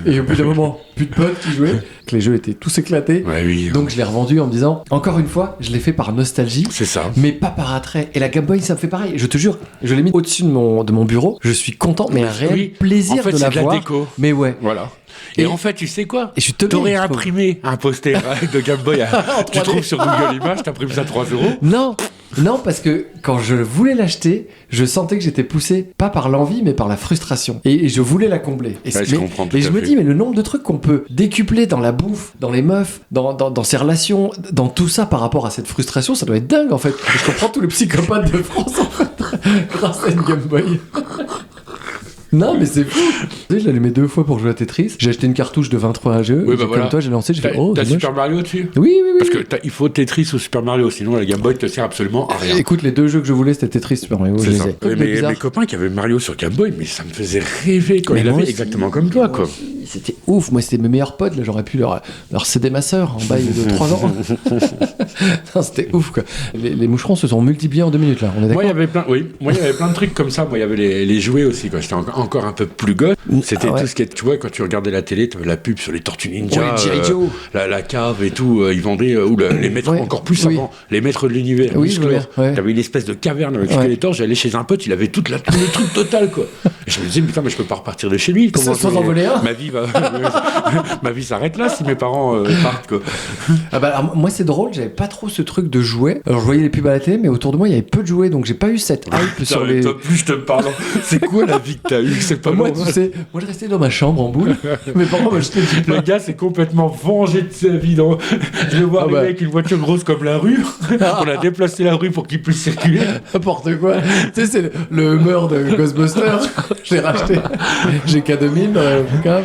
et au bout d'un moment, plus de potes qui jouaient, que les jeux étaient tous éclatés. Ouais, oui. Donc je l'ai revendu en me disant, encore une fois, je l'ai fait par nostalgie. C'est ça. Mais pas par attrait. Et la Game Boy, ça me fait pareil. Je te jure, je l'ai mis au-dessus de mon bureau. Je suis content, mais un réel plaisir en fait, de la voir. De la déco. Mais ouais. Voilà. Et en fait, tu sais quoi? T'aurais imprimé un poster de Game Boy. Tu trouves sur Google Images, t'imprimes ça 3 €. Non, parce que quand je voulais l'acheter, je sentais que j'étais poussé, pas par l'envie, mais par la frustration. Et je voulais la combler. Je comprends tout et à je me dis, mais le nombre de trucs qu'on peut décupler dans la bouffe, dans les meufs, dans ses relations, dans tout ça par rapport à cette frustration, ça doit être dingue en fait. Et je comprends tous les psychopathes de France en fait, grâce à une Game Boy. Non, mais c'est fou. Tu sais, je l'ai allumé 2 fois pour jouer à Tetris. J'ai acheté une cartouche de 23 jeux. Oui, bah voilà. Comme toi, j'ai lancé, j'ai fait T'as Super Mario dessus? Oui. Parce que il faut Tetris ou Super Mario, sinon la Game Boy te sert absolument à rien. Écoute, les 2 jeux que je voulais, c'était Tetris, Super Mario. C'est ça. Mes copains qui avaient Mario sur Game Boy, mais ça me faisait rêver quand il avait exactement comme toi, quoi. C'était ouf. Moi, c'était mes meilleurs potes. Là, j'aurais pu leur céder ma sœur en bail de 3 ans. Non, c'était ouf, quoi. Les moucherons se sont multipliés en 2 minutes, là. On est d'accord? Moi, il y avait plein de trucs comme ça. Moi, il y avait les jouets aussi, quoi. J'étais encore un peu plus gosse. C'était tout ce qui est, tu vois, quand tu regardais la télé, tu avais la pub sur les Tortues Ninja, la cave et tout. Ils vendaient, les maîtres encore plus avant, les maîtres de l'univers. Oui, T'avais une espèce de caverne avec Skeletor. J'allais chez un pote, il avait tout le truc total, quoi. Et je me disais, putain, mais je peux pas repartir de chez lui. Comment sans en voler un? Ma vie s'arrête là si mes parents partent, quoi. Ah bah, alors, moi, c'est drôle, j'avais pas trop ce truc de jouets. Alors, je voyais les pubs à la télé, mais autour de moi, il y avait peu de jouets, donc j'ai pas eu cette hype sur les. Toi, plus je te parle. C'est quoi la vie que t'as eue? C'est pas moi, normal. tu sais, moi, je restais dans ma chambre en boule. Mes parents m'achetaient du pain. Le gars s'est complètement vengé de sa vie. Je le vois arriver avec une voiture grosse comme la rue. On a déplacé la rue pour qu'il puisse circuler. N'importe quoi. Tu sais, c'est le Hummer de Ghostbusters. Je l'ai racheté. J'ai K2000 dans la cave.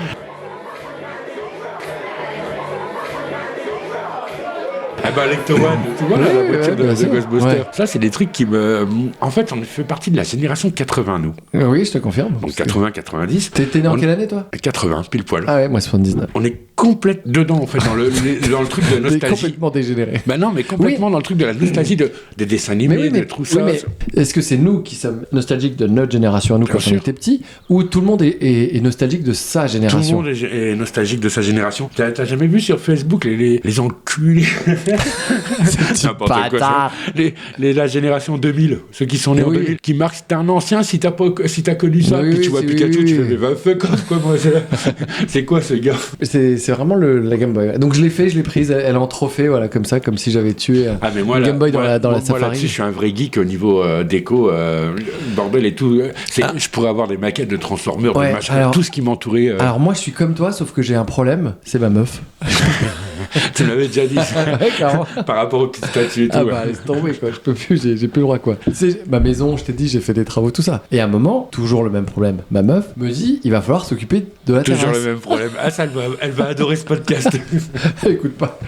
Ah bah Lecto-One, tu vois, la voiture de Ghostbusters. Ouais. Ça, c'est des trucs qui me... En fait, on fait partie de la génération 80, nous. Oui, je te confirme. Donc 80-90. T'es né en quelle année, toi? 80, pile poil. Ah ouais, moi 79. On est complète dedans, en fait, dans le truc de nostalgie. T'es complètement dégénéré. Bah non, mais complètement dans le truc de la nostalgie des dessins animés, de tout ça. Mais est-ce que c'est nous qui sommes nostalgiques de notre génération à nous quand on était petits, ou tout le monde est nostalgique de sa génération? Tout le monde est nostalgique de sa génération. T'as jamais vu sur Facebook les enculés? N'importe quoi. La génération 2000, ceux qui sont nés en 2000, qui marquent, t'es un ancien si t'as connu ça, puis tu vois Pikachu, tu fais, mais va fuck off, quoi, moi, c'est quoi ce gars? C'est vraiment la Game Boy. Donc je l'ai fait, je l'ai prise, elle est en trophée, voilà, comme ça, comme si j'avais tué une Game Boy dans la Safari. Là-dessus, je suis un vrai geek au niveau déco, bordel et tout. Je pourrais avoir des maquettes de Transformers, de machin, tout ce qui m'entourait. Alors moi, je suis comme toi, sauf que j'ai un problème, c'est ma meuf. Tu m'avais déjà dit par rapport aux petites statues et tout. Ah bah laisse tomber, quoi, je peux plus, j'ai plus le droit, quoi. Tu sais, ma maison, je t'ai dit, j'ai fait des travaux, tout ça. Et à un moment, toujours le même problème, ma meuf me dit, il va falloir s'occuper de la terrasse. Toujours le même problème. Ah ça, elle va adorer ce podcast. Écoute pas.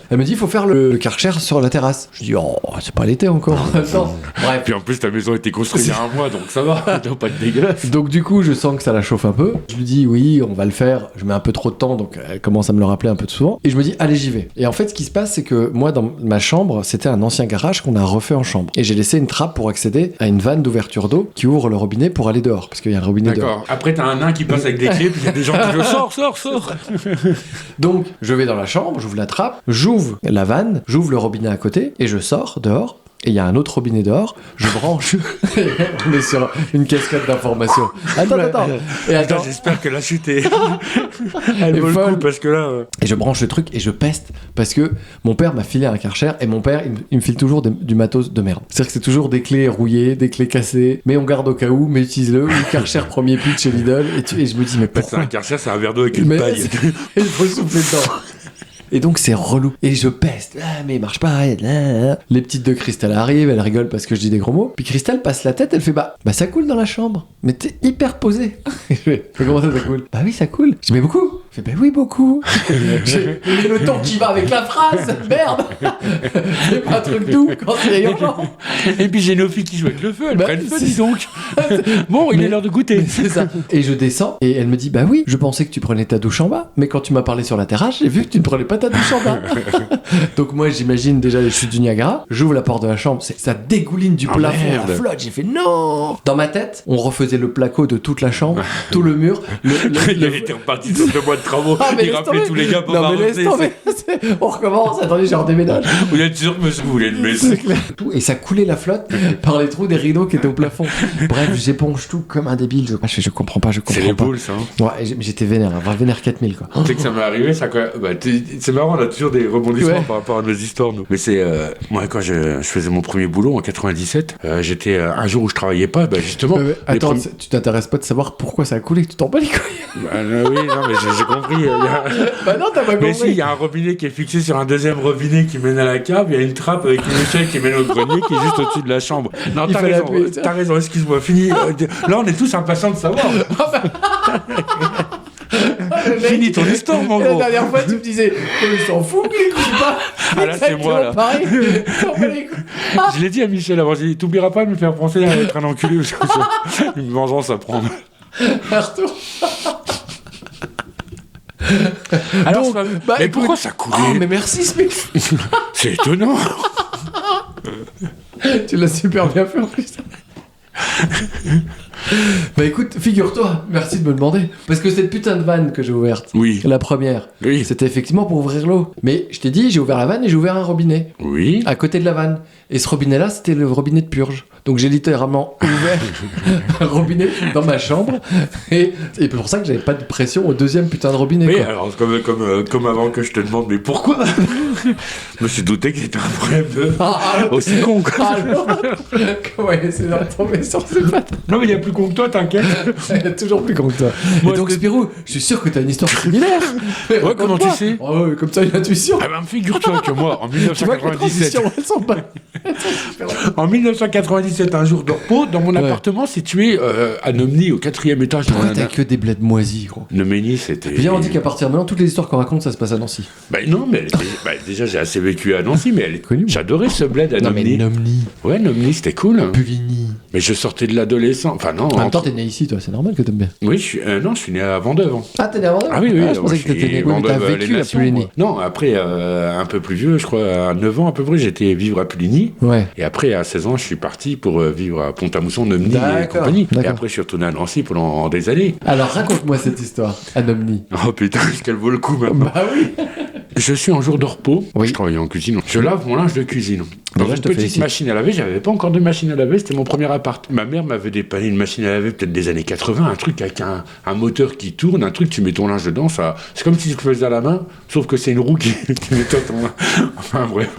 Elle me dit, il faut faire le Karcher sur la terrasse. Je dis, oh, c'est pas l'été encore. Bref. Puis en plus, ta maison a été construite il y a un mois, donc ça va, ça doit pas être dégueulasse. Donc du coup, je sens que ça la chauffe un peu. Je lui dis, oui, on va le faire. Je mets un peu trop de temps, donc elle commence à me le rappeler un peu souvent. Et je me dis, allez, j'y vais. Et en fait, ce qui se passe, c'est que moi, dans ma chambre, c'était un ancien garage qu'on a refait en chambre. Et j'ai laissé une trappe pour accéder à une vanne d'ouverture d'eau qui ouvre le robinet pour aller dehors. Parce qu'il y a un robinet dehors. D'accord. Après, t'as un nain qui passe avec des clés, puis il y a des gens qui disent sors. Donc, je vais dans la chambre, j'ouvre la trappe, j'ouvre la vanne, j'ouvre le robinet à côté, et je sors dehors. Et il y a un autre robinet dehors, je branche. On est sur une cascade d'informations. Attends. Et attends, j'espère que la chute est. Elle vaut le coup parce que là. Et je branche le truc et je peste parce que mon père m'a filé un Karcher et mon père il me file toujours du matos de merde. C'est-à-dire que c'est toujours des clés rouillées, des clés cassées, mais on garde au cas où, mais utilise-le. Ou Karcher premier pitch chez Lidl et je me dis mais pourquoi? C'est un Karcher, c'est un verre d'eau avec une paille. Et il faut souffler dedans. Et donc c'est relou. Et je peste. Ah, mais il marche pas. Les petites de Christelle arrivent, elles rigolent parce que je dis des gros mots. Puis Christelle passe la tête, elle fait bah ça coule dans la chambre. Mais t'es hyper posé. Je fais comment ça coule? Bah oui, ça coule. Je dis mais beaucoup. Je fais bah oui, beaucoup. J'ai le ton qui va avec la phrase. Merde. C'est pas un truc doux quand c'est urgent. Et puis j'ai nos filles qui jouent avec le feu. Elles prennent feu, dis donc. Bon, il est l'heure de goûter. C'est ça. Et je descends et elle me dit bah oui, je pensais que tu prenais ta douche en bas. Mais quand tu m'as parlé sur la terrasse, j'ai vu que tu ne prenais pas ta douche en bas. Donc moi j'imagine déjà les chutes du Niagara. J'ouvre la porte de la chambre, ça dégouline du plafond, la flotte. J'ai fait non. Dans ma tête, on refaisait le placo de toute la chambre, tout le mur. Il était reparti sur 2 mois de travaux. Il rappelait tous les gars pour m'avancer. On recommence. Attendez, j'ai redéménage. Vous êtes sûr que monsieur voulait une maison? Et ça coulait la flotte par les trous des rideaux qui étaient au plafond. Bref, j'éponge tout comme un débile. Je comprends pas. C'est les boules, ça. Ouais, j'étais vénère, vénère 4000 quoi. Tu sais que ça m'est arrivé, ça quoi. C'est marrant, on a toujours des rebondissements par rapport à nos histoires, nous. Mais c'est moi quand je faisais mon premier boulot en 97, j'étais un jour où je travaillais pas, justement. Attends, tu t'intéresses pas de savoir pourquoi ça a coulé, tu t'en bats les couilles. Oui, non, mais j'ai compris. Bah non, t'as pas compris. Mais si, il y a un robinet qui est fixé sur un deuxième robinet qui mène à la cave, il y a une trappe avec une échelle qui mène au grenier qui est juste au-dessus de la chambre. Non, t'as raison, excuse-moi, fini. Là, on est tous impatients de savoir. Finis ton histoire, mon gros. La dernière fois, tu me disais, il s'en fout, il écoute pas. Ah là, c'est moi, là. Pareil. Je l'ai dit à Michel avant, j'ai dit, t'oublieras pas de me faire penser à être un enculé, parce que c'est une vengeance à prendre. Arthur. Alors, donc, mais pourquoi ça coulait? Oh, mais merci, Smith. C'est étonnant. Tu l'as super bien fait en plus. Bah écoute, figure-toi, merci de me demander. Parce que cette putain de vanne que j'ai ouverte, oui. La première, oui. C'était effectivement pour ouvrir l'eau. Mais je t'ai dit, j'ai ouvert la vanne et j'ai ouvert un robinet. Oui. À côté de la vanne. Et ce robinet-là, c'était le robinet de purge. Donc j'ai littéralement ouvert un robinet dans ma chambre. Et c'est pour ça que j'avais pas de pression au deuxième putain de robinet. Oui, quoi. alors comme avant que je te demande, mais pourquoi? Je me suis douté que c'était un problème aussi con, quoi. Alors, comment il essaie de retomber sur ses pattes? Non, mais il y a plus con que toi, t'inquiète. Il y a toujours plus con que toi. Moi, et donc, Spirou, je suis sûr que t'as une histoire similaire. Ouais, comment tu sais? Oh, comme ça, une intuition. Ah ben, figure-toi que moi, en 1997... En 1997, un jour de repos, dans mon appartement situé à Nomeny, au 4e étage. Pourquoi t'as que des bleds moisis, gros? Nomeny, c'était... Viens, on dit qu'à partir de maintenant, toutes les histoires qu'on raconte, ça se passe à Nancy. Bah non, mais déjà, j'ai assez vécu à Nancy, mais elle est connue. J'adorais ce bled à Nomeny. Non, mais Nomeny. Ouais, Nomeny, c'était cool. Puligny. Mais je sortais de l'adolescence. Enfin, non. En même temps, t'es né ici, toi, c'est normal que t'aimes bien. Oui, je suis né à Vendeuve. Ah, t'es né à Vendeuve? Ah oui, oui. Je pensais que t'étais né. Vendeuve, t'as vécu à Puligny. Non, après, un peu plus vieux, je crois, à 9 ans à peu près, j'étais vivre à Puligny. Ouais. Et après, à 16 ans, je suis parti pour vivre à Pont-à-Mousson, Nomeny et compagnie. Et après, je suis retourné à Nancy pendant des années. Alors, raconte-moi cette histoire à Nomeny. Oh putain, est-ce qu'elle vaut le coup maintenant? Bah oui. Je suis en jour de repos, oui. Je travaillais en cuisine. Je lave mon linge de cuisine. Dans une petite machine à laver, j'avais pas encore de machine à laver, c'était mon premier appart. Ma mère m'avait dépanné une machine à laver peut-être des années 80, un truc avec un moteur qui tourne, un truc, tu mets ton linge dedans, ça, c'est comme si tu le faisais à la main, sauf que c'est une roue qui nettoie ton linge. Enfin bref,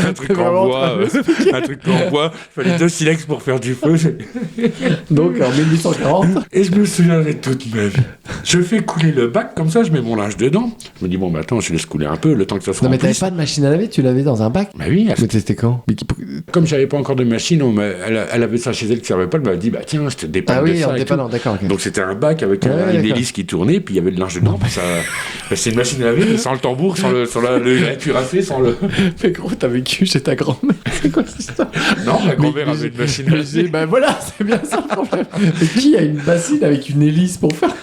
un truc en bois, il fallait 2 silex pour faire du feu. Donc en 1840. Et je me souviendrai toute ma vie. Je fais couler le bac, comme ça je mets mon linge dedans. Je me dis, bon, bah attends, je laisse couler un peu, le temps que ça se remplisse. Non, mais t'avais pas de machine à laver, tu l'avais dans un bac? Bah oui. Mais c'était quand? Comme j'avais pas encore de machine, elle avait ça chez elle qui servait pas, elle m'avait dit, bah tiens, je te dépanne de ça. Ah oui, en dépannant, d'accord. Okay. Donc c'était un bac avec une hélice qui tournait, puis il y avait le linge dedans. Ça... c'est une machine à laver, sans le tambour, sans le cuirassé, sans le. Mais gros, t'as vécu chez ta grand-mère. C'est quoi cette histoire? Non, ma grand-mère avait une machine à laver. Bah voilà, c'est bien ça le problème. Mais qui a une bassine avec une hélice pour faire?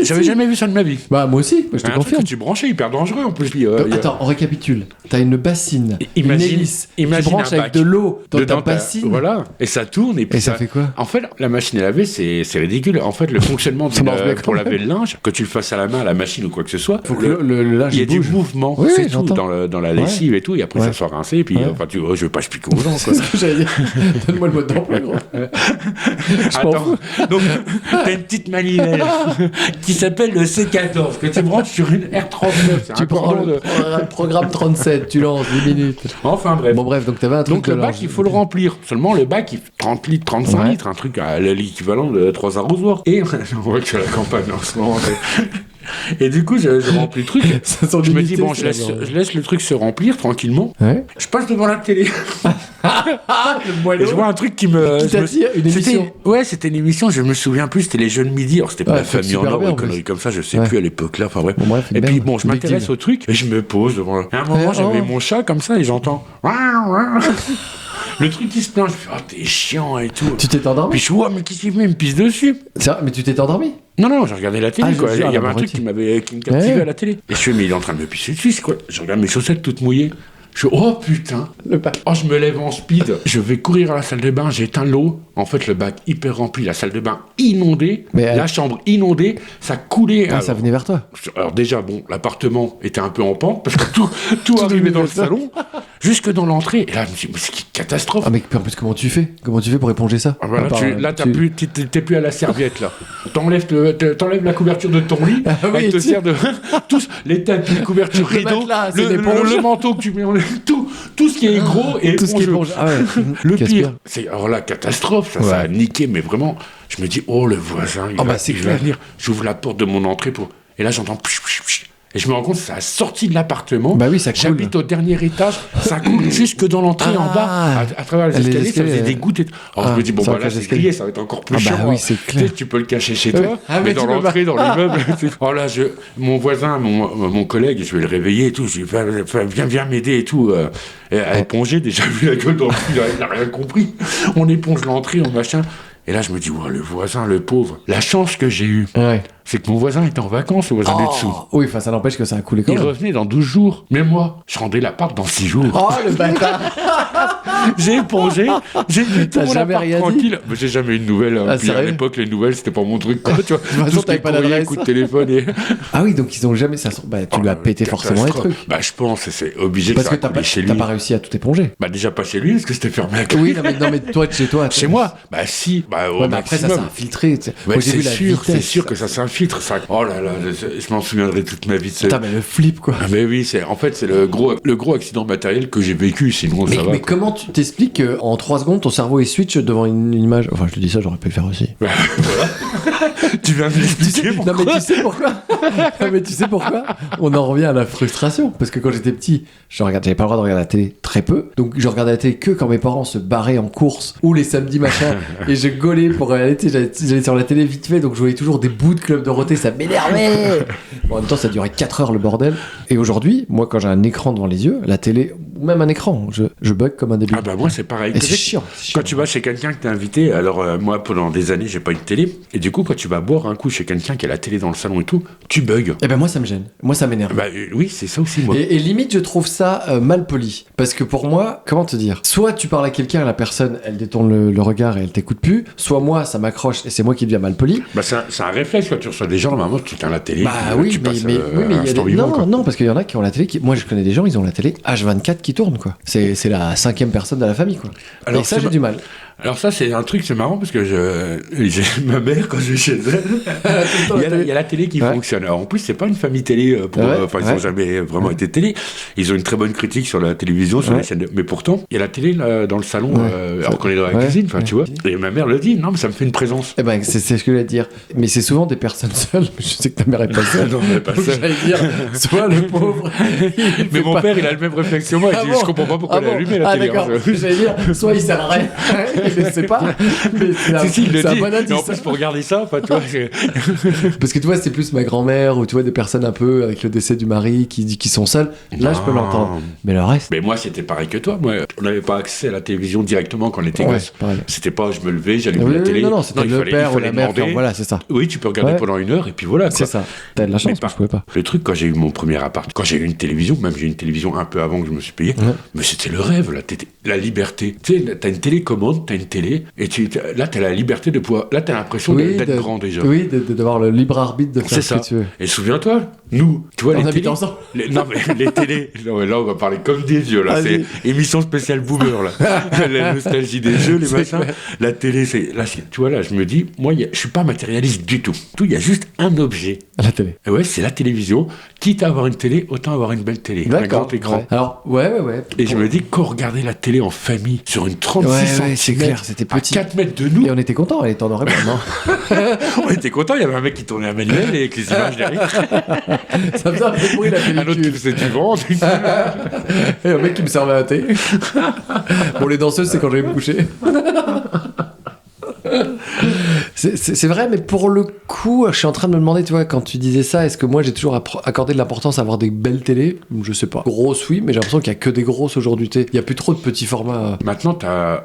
J'avais jamais vu ça de ma vie. Bah moi aussi, je te confirme. Tu branchais, hyper dangereux en plus. Attends, on récapitule. T'as une bassine, une hélice, tu branches avec de l'eau dans ta bassine. Voilà, et ça tourne. Et ça fait quoi? En fait, la machine à laver, c'est ridicule. En fait, le fonctionnement pour laver le linge, que tu le fasses à la main, à la machine ou quoi que ce soit, faut que le linge il y a du mouvement, c'est tout, dans la lessive et tout, et après ça soit rincé, et puis je veux pas expliquer aux gens. C'est ce que j'allais dire. Donne-moi le mot d'emploi, gros. Attends, donc t'as une petite manivelle qui s'appelle le C14 que tu branches sur une R39. Tu prends le programme 37, tu lances 10 minutes. Enfin bref. Bon bref, donc t'avais un truc. Donc le bac, il faut le remplir. Seulement le bac, il fait 30 litres, 35 litres, un truc à l'équivalent de 3 arrosoirs. Et on voit que je suis à la campagne en ce moment. Et du coup, je remplis le truc. Je me dis, bon, je laisse le truc se remplir tranquillement. Ouais. Je passe devant la télé. Et je vois un truc qui t'attire, une émission. C'était une émission, je me souviens plus, c'était les Jeunes Midi. Alors, c'était pas la famille en or, une connerie comme ça, je sais plus à l'époque là. Enfin, bref. Et puis, je m'intéresse au truc et je me pose devant. À un moment, j'avais mon chat comme ça et j'entends. Le truc qui se plaint, je fais, t'es chiant et tout. Tu t'es endormi? Puis je vois, mais qui s'y met, il me pisse dessus. Mais tu t'es endormi? Non, j'ai regardé la télé, quoi. Il y avait un truc qui me captivait à la télé. Et je fais, mais il est en train de me pisser dessus, c'est quoi? Je regarde mes chaussettes toutes mouillées. Je fais, oh putain. Je me lève en speed. Je vais courir à la salle de bain, j'éteins l'eau. En fait, le bac hyper rempli, la salle de bain inondée, la chambre inondée, ça coulait. Ça venait vers toi. Alors déjà, l'appartement était un peu en pente parce que tout arrivait dans le salon, jusque dans l'entrée. Et là, je me suis dit, mais c'est une catastrophe. Ah, mais en plus, comment tu fais pour éponger ça? T'es plus à la serviette, là. T'enlèves la couverture de ton lit, te sert de... tous les tapis, les couvertures, rideaux, le manteau que tu mets en... Tout ce qui est gros et éponge. Le pire, c'est alors la catastrophe, ça a niqué, mais vraiment, je me dis, le voisin, il va venir, j'ouvre la porte de mon entrée Et là, j'entends... Et je me rends compte que ça a sorti de l'appartement. Bah oui, ça coule. J'habite au dernier étage. Ça coule jusque dans l'entrée en bas. À travers les escaliers, ça faisait des gouttes. Alors je me dis, bon, bah là, c'est grillé, ça va être encore plus chiant. Bah oui, c'est clair. Tu peux le cacher chez toi, mais dans l'entrée, dans l'immeuble. Oh là, mon voisin, mon collègue, je vais le réveiller et tout. Je lui dis, viens m'aider et tout. À éponger, déjà vu la gueule dans le cul, il n'a rien compris. On éponge l'entrée, machin. Et là, je me dis, le voisin, le pauvre. La chance que j'ai eue, c'est que mon voisin était en vacances, le voisin du dessous. Oui, ça n'empêche que ça a coulé quand même. Il revenait dans 12 jours. Mais moi, je rendais l'appart dans 6 jours. Oh, le bâtard. J'ai épongé, j'ai mis tout mon jamais appart tranquille. Mais j'ai jamais eu de nouvelles. Puis à l'époque, les nouvelles, c'était pas mon truc. Quoi, tu vois. De toute façon, t'avais pas d'adresse. Coup de téléphone. Ah oui, donc ils ont jamais... tu lui as pété forcément les trucs. Bah, je pense, c'est obligé parce que ça a coulé chez lui. T'as pas réussi à tout éponger. Bah, déjà pas chez lui, parce que c'était fermé à clé. Oui, non, mais toi, de chez toi. Chez moi, bah si. Bah, au maximum. Après, ça s'est infiltré. C'est sûr que ça s'infiltre. Oh là là, je m'en souviendrai toute ma vie. Putain, mais le flip, quoi. Mais oui, en fait, c'est le gros accident matériel que j'ai vécu, sinon ça va. Mais comment tu t'expliques qu'en 3 secondes, ton cerveau est switch devant une image? Enfin, je te dis ça, j'aurais pu le faire aussi. Voilà. Tu viens de l'expliquer pourquoi. Non, mais tu sais pourquoi on en revient à la frustration. Parce que quand j'étais petit, j'avais pas le droit de regarder la télé très peu. Donc, je regardais la télé que quand mes parents se barraient en course ou les samedis, machin. Et je gaulais pour regarder, j'allais sur la télé vite fait. Donc, je voyais toujours des bouts de Club Dorothée, ça m'énervait. Bon, en même temps, ça durait 4 heures le bordel. Et aujourd'hui, moi, quand j'ai un écran devant les yeux, la télé, ou même un écran, je bug comme un débile. Ah bah moi, c'est pareil. Et c'est chiant. Quand tu vas chez quelqu'un que t'es invité, alors moi, pendant des années, j'ai pas eu de télé. Et du coup, quand tu vas boire un coup chez quelqu'un qui a la télé dans le salon et tout, tu bugs. Et ben moi, ça me gêne. Moi, ça m'énerve. Bah oui, c'est ça aussi, moi. Et limite, je trouve ça mal poli. Parce que pour moi, comment te dire, soit tu parles à quelqu'un, la personne, elle détourne le regard et elle t'écoute plus, soit moi, ça m'accroche et c'est moi qui deviens mal poli. Bah c'est un réflexe quand tu reçois des gens, normalement, tu tiens la télé. Bah oui, mais il y a des... Non, parce qu'il y en a qui ont la télé. Moi, je connais des gens, ils ont la télé H24 qui tourne, quoi. C'est la 5e personne de la famille, quoi. Alors, et ça, j'ai du mal. Alors ça, c'est un truc, c'est marrant, parce que j'ai ma mère, quand je vais chez elle, il y a la télé qui fonctionne. Alors en plus, c'est pas une famille télé, ils n'ont jamais vraiment été télé. Ils ont une très bonne critique sur la télévision, sur les chaînes mais pourtant, il y a la télé là, dans le salon, alors qu'on est dans la cuisine, tu vois. Et ma mère le dit, non, mais ça me fait une présence. Eh ben, c'est ce que je voulais dire. Mais c'est souvent des personnes seules. Je sais que ta mère est pas seule. Non, elle est pas seule. J'allais dire, soit le pauvre. Mais mon père, il a le même réflexe que moi. Il dit, je comprends pas pourquoi elle a allumé la télé. D'accord. J'allais dire, soit il sert à rien, il ne sait pas. Mais c'est un bon indice. Mais en plus, pour regarder ça, tu vois. Parce que tu vois, c'est plus ma grand-mère ou tu vois des personnes un peu avec le décès du mari qui sont seules. Là, je peux l'entendre. Mais le reste. Mais moi, c'était pareil que toi. Moi, on n'avait pas accès à la télévision directement quand on était gosse. C'était pas, je me levais, j'allumais la télé. Non, c'était le père ou la mère. Voilà, c'est ça. Oui, tu peux regarder pendant 1 heure et puis voilà. C'est ça. T'as de la chance, je pouvais pas. Le truc, quand j'ai eu mon premier appart, quand j'ai eu une télévision, même j'ai eu une télévision un peu avant que je me suis payé, mais c'était le rêve, la liberté. Tu sais, t'as une télécommande, t'as une télé, et là, t'as la liberté de pouvoir. Là, t'as l'impression d'être grand déjà. Oui, d'avoir le libre arbitre de faire ce que tu veux. Et souviens-toi, nous, tu vois, on habite ensemble. Non, mais les télés. Non, mais là, on va parler comme des vieux, là. C'est émission spéciale boomer, là. La nostalgie des jeux, les machins. La télé, c'est. Là, tu vois, là, je me dis, moi, je suis pas matérialiste du tout. Il y a juste un objet. La télé. Et ouais, c'est la télévision. Quitte à avoir une télé, autant avoir une belle télé. Un grand écran. Ouais. Alors, ouais. Et je me dis, quand on regardait la télé en famille, sur une 36 cm, c'est clair, c'était petit. À 4 mètres de nous. Et on était contents, elle était en noir et blanc, non? On était contents, il y avait un mec qui tournait à manuel et avec les images derrière. Ça faisait un peu de bruit, la pellicule. Un autre qui faisait du vent. Et un mec qui me servait un thé. Bon, les danseuses, c'est quand j'allais me coucher. C'est vrai, mais pour le coup, je suis en train de me demander, tu vois, quand tu disais ça, est-ce que moi j'ai toujours accordé de l'importance à avoir des belles télés? Je sais pas. Grosses, oui, mais j'ai l'impression qu'il y a que des grosses aujourd'hui. Il y a plus trop de petits formats. Maintenant,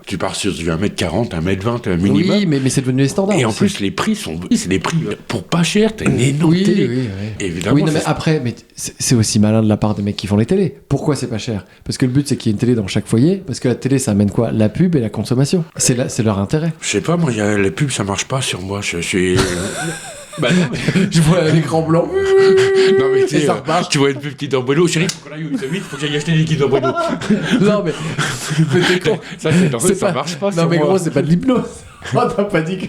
tu pars sur du 1m40, 1m20 minimum. Oui, mais c'est devenu les standards. Et en plus, les prix sont. C'est des prix pour pas cher, t'as une énorme télé. Oui. Évidemment. Oui, non, mais après, c'est aussi malin de la part des mecs qui font les télés. Pourquoi c'est pas cher? Parce que le but, c'est qu'il y ait une télé dans chaque foyer. Parce que la télé, ça amène quoi? La pub et la consommation. C'est leur intérêt. Je sais pas, moi, la pub, ça marche pas sur moi. Je suis. Bah non, mais... je vois un écran blanc. Non, mais tu vois une pub qui dort Bruno. Chérie, faut qu'on aille vite, faut que j'aille acheter des liquides Bruno. Non, mais t'es con. Ça marche pas. Non, mais gros, c'est pas de l'hypnose. Oh, t'as pas dit que...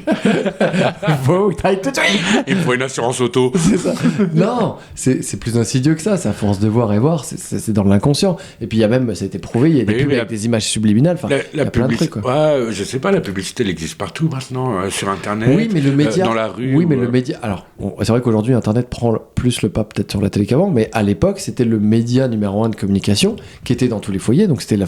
Faut que t'ailles tout de suite. Il me faut une assurance auto. C'est ça. Non, c'est plus insidieux que ça. C'est à force de voir et voir. C'est dans l'inconscient. Et puis il y a même, ça a été prouvé, il y a des pubs avec des images subliminales. Enfin, il y a plein de trucs, quoi. Ouais, je sais pas, la publicité, elle existe partout maintenant, sur Internet. Oui, mais le média. Dans la rue. Oui, mais le média. Alors, c'est vrai qu'aujourd'hui, Internet prend plus le pas peut-être sur la télé qu'avant, mais à l'époque, c'était le média numéro 1 de communication qui était dans tous les foyers. Donc c'était la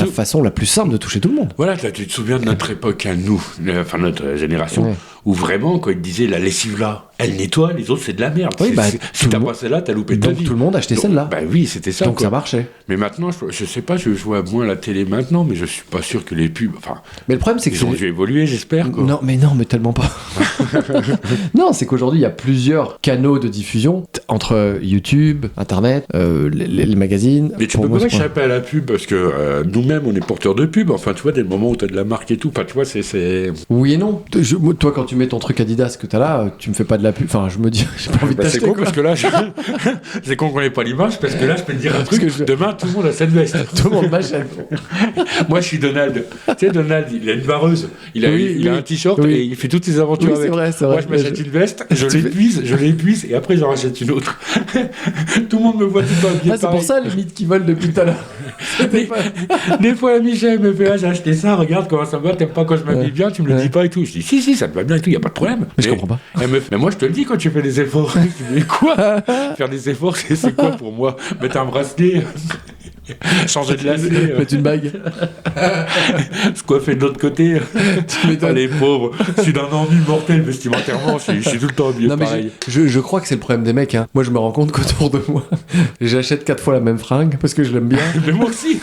façon la plus simple de toucher tout le monde. Voilà, tu te souviens de notre époque à nous, enfin notre génération, où vraiment, quand ils disaient la lessive là, elle nettoie, les autres c'est de la merde. Oui, si t'as pas celle-là, t'as loupé ta vie. Donc tout le monde achetait celle-là. Bah oui, c'était ça. Donc ça marchait. Mais maintenant, je sais pas, je vois moins la télé maintenant, mais je suis pas sûr que les pubs. Enfin, mais le problème, c'est que ils ont dû évoluer, j'espère. Quoi. Non, mais tellement pas. Non, c'est qu'aujourd'hui, il y a plusieurs canaux de diffusion entre YouTube, Internet, les magazines. Mais tu peux pas échapper à la pub parce que nous-mêmes, on est porteurs de pub. Enfin, tu vois, dès le moment où t'as de la marque et tout, enfin, tu vois, c'est. Oui et non. Toi, quand tu mets ton truc Adidas que t'as là, tu me fais pas de la pub. Enfin, je me dis, j'ai pas envie de t'acheter. C'est con parce que là, c'est con qu'on ait pas l'image parce que là, je peux te dire un truc. Demain, tout le monde a cette veste. Tout le monde m'achète. Moi, je suis Donald. Tu sais, Donald, il a une vareuse. Il a un t-shirt et il fait toutes ses aventures avec. C'est vrai. Moi, je m'achète une veste, je l'épuise et après, j'en rachète une autre. Tout le monde me voit tout le temps habillé. C'est pour ça les mythes qui volent depuis tout à l'heure. Des fois, Michel me fait j'ai acheté ça, regarde comment ça va, t'aimes pas quand je m'habille bien, tu me le dis pas et tout. Je dis si, ça te va bien et tout, y a pas de problème. Mais je comprends pas. Mais moi, je te le dis quand tu fais des efforts. Tu dis quoi? Faire des efforts, c'est quoi pour moi? Mettre un bracelet, changer de lacet, mettre une bague, se coiffer de l'autre côté. Les pauvres, je suis d'un ennui mortel vestimentairement, je suis tout le temps habillé pareil. Je crois que c'est le problème des mecs. Hein. Moi, je me rends compte qu'autour de moi, j'achète 4 fois la même fringue parce que je l'aime bien. Mais moi aussi.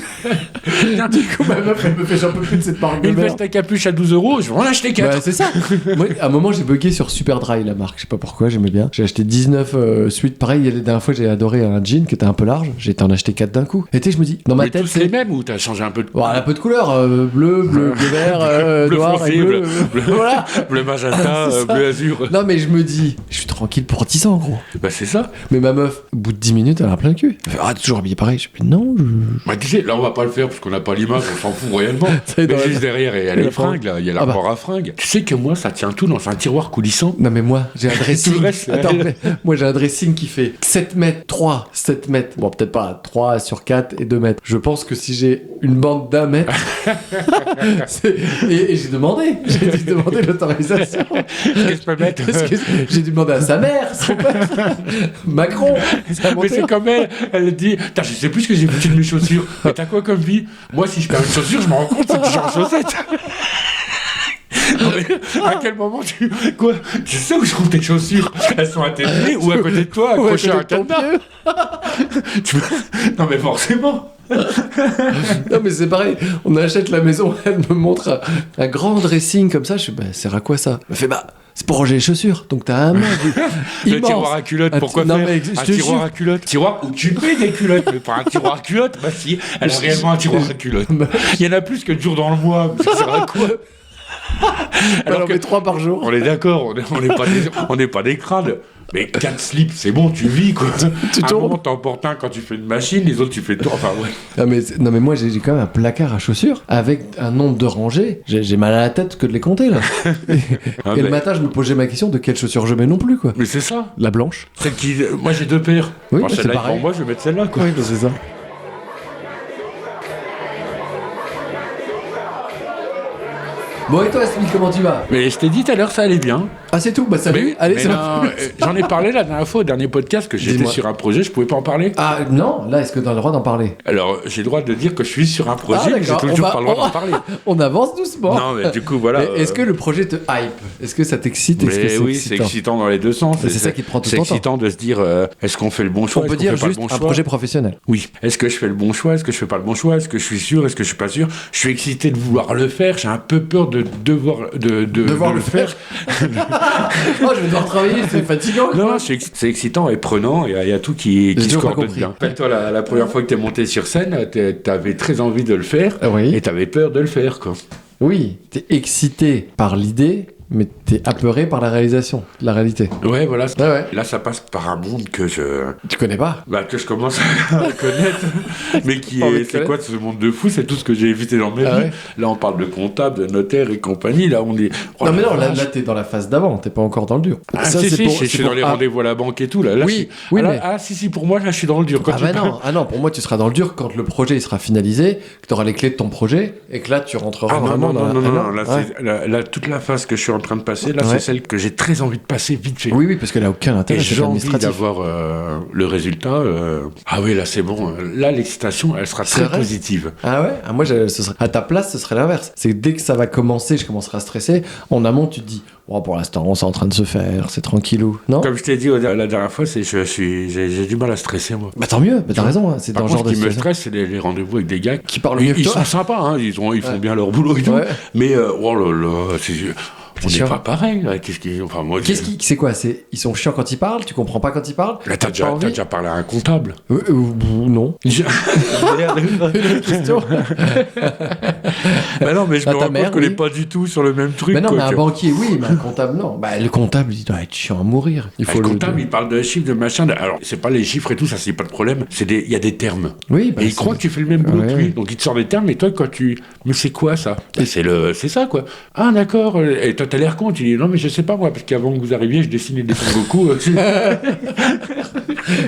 Du coup, ma meuf, elle me fait j'en peux plus de cette marque de merde. Une veste à capuche à 12 €, je vais en acheter 4. Bah, c'est ça. Moi, à un moment, j'ai bugué sur Superdry, la marque. Je sais pas pourquoi, j'aimais bien. J'ai acheté 19 suites. Pareil, la dernière fois, j'ai adoré un jean qui était un peu large. J'ai été en acheter 4 d'un coup. Et tu sais, je me dis, dans ma tête, c'est les mêmes ou t'as changé un peu de. Bon, un peu de couleur. Bleu, vert, bleu noir foncé, et bleu. Voilà. Bleu magenta, bleu azur. Non, mais je me dis, je suis tranquille pour 10 ans, gros. Bah, c'est ça. Mais ma meuf, au bout de 10 minutes, elle a plein le cul. Elle fait, t'es toujours habillé pareil. Je dis, non. Bah, tu sais, là, on va pas le faire parce qu'on n'a pas l'image, on s'en fout réellement. Mais juste derrière, il y a les fringues, là. Il y a l'armoire à fringues. Tu sais que moi, ça tient tout dans un tiroir coulissant. Non, mais moi, j'ai un dressing. Tout le reste, attends, moi, j'ai un dressing qui fait 7 mètres, 3, 7 mètres. Bon, peut-être pas 3 sur 4 et 2 mètres. Je pense que si j'ai une bande d'1 mètre. et j'ai demandé. J'ai dû demander l'autorisation. Qu'est-ce que je peux mettre j'ai dû demander à sa mère, son père, Macron. Mais c'est comme elle dit je sais plus ce que j'ai foutu de mes chaussures. Mais t'as quoi comme vie? Moi, si je perds une chaussure, je me rends compte c'est que j'ai en chaussettes. Non, mais à quel moment tu sais où je trouve tes chaussures? Elles sont à tes pieds ou à côté de toi, accrochées à un cadenas? Non, mais forcément. Non, mais c'est pareil, on achète la maison, elle me montre un grand dressing comme ça, je fais sert à quoi ça? Elle me fait c'est pour ranger les chaussures, donc t'as un mec le tiroir à culottes, pourquoi faire un tiroir à culottes? Tiroir où tu mets des culottes, mais pas un tiroir à culottes. Bah si, elle a réellement un tiroir à culottes. Il y en a plus que de jours dans le mois, ça sert à quoi? Alors que 3 par jour. On est d'accord, on n'est pas des crânes. Mais 4 slips, c'est bon, tu vis quoi. Tu tournes. À un moment, t'emportes un quand tu fais une machine, les autres tu fais toi. Enfin ouais. Non mais moi j'ai quand même un placard à chaussures avec un nombre de rangées. J'ai mal à la tête que de les compter là. Et le matin je me posais ma question de quelles chaussures je mets non plus quoi. Mais c'est ça. La blanche. Celle qui. Moi j'ai 2 paires. Oui, alors, celle-là pour moi, je vais mettre celle-là quoi. Oui, c'est ça. Bon, et toi, Smith, comment tu vas? Mais je t'ai dit tout à l'heure, ça allait bien. Ah, c'est tout? Bah, salut. Allez, c'est j'en ai parlé la dernière fois au dernier podcast que j'étais sur un projet, je pouvais pas en parler. Ah, non? Là, est-ce que t'as le droit d'en parler? Alors, j'ai le droit de dire que je suis sur un projet, mais j'ai toujours pas le droit d'en parler. On avance doucement. Non, mais du coup, voilà. Est-ce que le projet te hype? Est-ce que ça t'excite? Oui, c'est excitant dans les deux sens. C'est ça qui te prend tout ton temps. C'est excitant de se dire, est-ce qu'on fait le bon choix? On peut dire juste un projet professionnel. Oui. Est-ce que je fais le bon choix? Est-ce que je fais pas le bon choix? Est-ce que je suis sûr? Est-ce que je suis pas sûr? Je suis excité de vouloir le faire. J'ai un peu peur de devoir le faire. Oh, je vais devoir travailler, c'est fatigant. Non, c'est excitant et prenant, et il y a tout qui se coordonne bien. En fait, toi, la première fois que t'es monté sur scène, t'avais très envie de le faire, et t'avais peur de le faire, quoi. Oui, t'es excité par l'idée, mais t'es apeuré par la réalisation, la réalité. Ouais, voilà. Ouais. Là, ça passe par un monde que Tu connais pas? que je commence à connaître, mais c'est quoi ce monde de fou? C'est tout ce que j'ai évité dans ma vie. Ouais. Là, on parle de comptable, de notaire et compagnie. Là, on est... non, mais non, là t'es dans la phase d'avant, t'es pas encore dans le dur. Ah, ça, je suis dans les rendez-vous à la banque et tout. Là, oui, mais... si, pour moi, là, je suis dans le dur. Non, pour moi, tu seras dans le dur quand le projet il sera finalisé, que tu auras les clés de ton projet et que là, tu rentreras vraiment dans là, toute la phase que je suis en train de passer, là, c'est celle que j'ai très envie de passer vite fait. Oui, parce qu'elle a aucun intérêt. Et j'ai envie d'avoir le résultat. Ah oui, là, c'est bon. Là, l'excitation, elle sera très positive. Ah ouais? Moi, à ta place, ce serait l'inverse. C'est que dès que ça va commencer, je commencerai à stresser. En amont, tu te dis, pour l'instant, c'est en train de se faire, c'est tranquillou. Non? Comme je t'ai dit la dernière fois, j'ai du mal à stresser, moi. Bah tant mieux, t'as raison. C'est Par dans contre, le genre ce qui me stresse, c'est les rendez-vous avec des gars qui parlent mieux que toi. Ils sont sympas, hein, ils font bien leur boulot et tout. Mais oh là là, on n'est pas pareil, là. C'est quoi? Ils sont chiants quand ils parlent, tu comprends pas quand ils parlent? Là, t'as déjà parlé à un comptable? Non. Une autre question. Bah non, mais je me rends compte qu'on n'est pas du tout sur le même truc. Mais non, mais un banquier, oui, mais un comptable, non. Bah, le comptable, il doit être chiant à mourir. Le comptable, il parle de chiffres, de machin. Alors, c'est pas les chiffres et tout, ça, c'est pas de problème. Il y a des termes. Oui, et il croit que tu fais le même boulot que lui. Donc, il te sort des termes, et toi, mais c'est quoi, ça? C'est ça, quoi. Ah, d'accord. Et toi, t'as l'air con, tu dis non mais je sais pas moi parce qu'avant que vous arriviez je dessinais des Son Goku. Je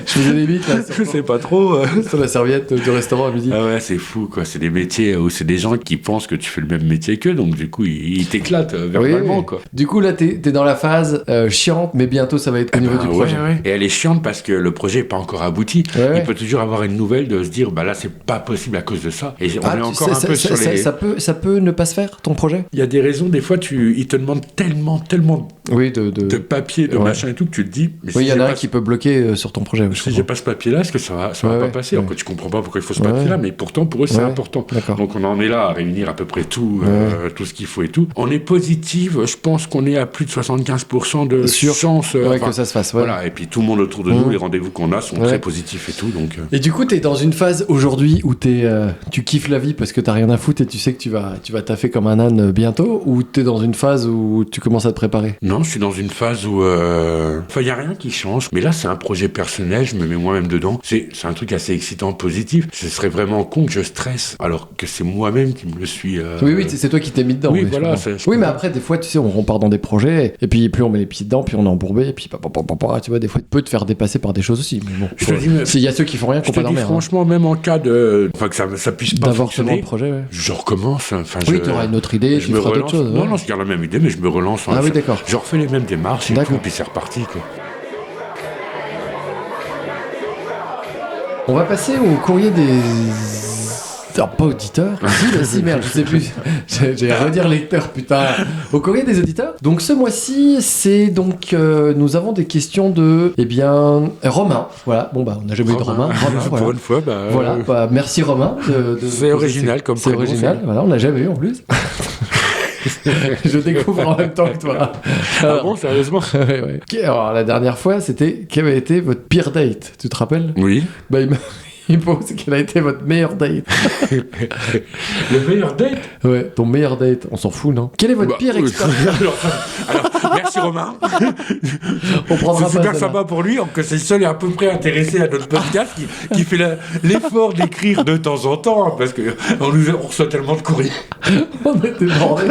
faisais des bites là. Je sais pas trop. Sur la serviette du restaurant à midi. Ah ouais, c'est fou quoi. C'est des métiers où c'est des gens qui pensent que tu fais le même métier qu'eux, donc du coup ils t'éclatent verbalement quoi. Du coup là t'es dans la phase chiante, mais bientôt ça va être au niveau du projet. Ouais. Et elle est chiante parce que le projet est pas encore abouti. Il peut toujours avoir une nouvelle de se dire bah là c'est pas possible à cause de ça. Et on est encore un peu sur les. Ça peut ne pas se faire ton projet. Il y a des raisons. Des fois ils te demandent tellement de papier, de machin et tout, que tu te dis... Mais il y en a un qui peut bloquer sur ton projet. Si j'ai pas ce papier-là, est-ce que ça va pas passer? Alors que tu comprends pas pourquoi il faut ce papier-là, mais pourtant, pour eux, c'est important. D'accord. Donc on en est là à réunir à peu près tout ce qu'il faut et tout. On est positif, je pense qu'on est à plus de 75% de chance... que ça se fasse. Voilà, et puis tout le monde autour de nous, les rendez-vous qu'on a sont très positifs et tout. Donc, Et du coup, t'es dans une phase aujourd'hui où tu kiffes la vie parce que t'as rien à foutre et tu sais que tu vas taffer comme un âne bientôt, ou t'es dans une phase où tu commences à te préparer? Non, je suis dans une phase où... il n'y a rien qui change. Mais là, c'est un projet personnel, je me mets moi-même dedans. C'est un truc assez excitant, positif. Ce serait vraiment con que je stresse, alors que c'est moi-même qui me le suis... Oui, c'est toi qui t'es mis dedans. Oui, voilà. Oui, mais après, des fois, tu sais, on part dans des projets, et puis plus on met les pieds dedans, puis on est embourbé, et puis tu vois, des fois, tu peux te faire dépasser par des choses aussi. Mais bon, il y a ceux qui font rien, qui ont pas dormir. Franchement, même en cas de... Enfin, que ça puisse pas fonctionner, le projet, je recommence. Oui, tu auras une autre idée, tu feras d'autres choses. Non, je garde la même idée, mais je me relance. Ah oui, d'accord. Je refais les mêmes démarches et tout, puis c'est reparti, quoi. On va passer au courrier des... Alors, pas auditeurs. Si, merde, je sais plus. J'ai à redire lecteur, putain. Au courrier des auditeurs. Donc, ce mois-ci, c'est donc... nous avons des questions de... Romain. Voilà. Bon, on n'a jamais eu de Romain. Pour une fois, Voilà. Merci, Romain. C'est original comme prénom. C'est original. Voilà, on l'a jamais eu, en plus. Je découvre en même temps que toi. Alors, bon, sérieusement? Ouais. Alors, la dernière fois, c'était... Quelle a été votre pire date? Tu te rappelles? Oui. Il pose quelle a été votre meilleure date. Le meilleur date? Ouais, ton meilleur date. On s'en fout, non? Quelle est votre pire expérience? alors, merci Romain. On prendra c'est super sympa pour lui, que c'est le seul et à peu près intéressé à notre podcast qui fait l'effort d'écrire de temps en temps, hein, parce qu'on reçoit tellement de courriers. On était bordés.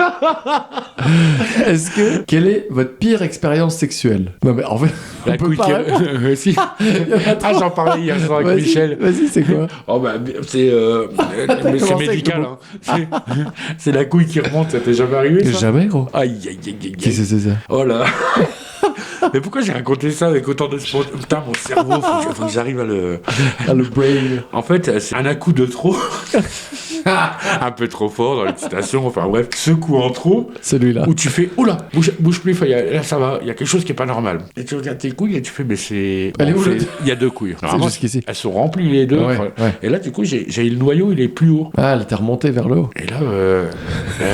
Quelle est votre pire expérience sexuelle? Non mais en fait, la couille si. J'en parlais hier soir avec Michel. Vas-y, c'est quoi? C'est médical. Hein. C'est la couille qui remonte, ça t'est jamais arrivé ça? Jamais, gros. Aïe. Qu'est-ce que c'est ça? Oh là. Mais pourquoi j'ai raconté ça avec autant de spontanéité? Putain, mon cerveau, faut que j'arrive à le brain. En fait, c'est un coup de trop. Un peu trop fort dans l'excitation, enfin bref, ce coup en trop, celui-là, où tu fais oula, bouge plus, là ça va, il y a quelque chose qui est pas normal. Et tu regardes tes couilles et tu fais, mais c'est. Il y a deux couilles. Normalement, elles sont remplies les deux. Ouais. Et là, du coup, j'ai le noyau, il est plus haut. Ah, elle était remontée vers le haut. Et là,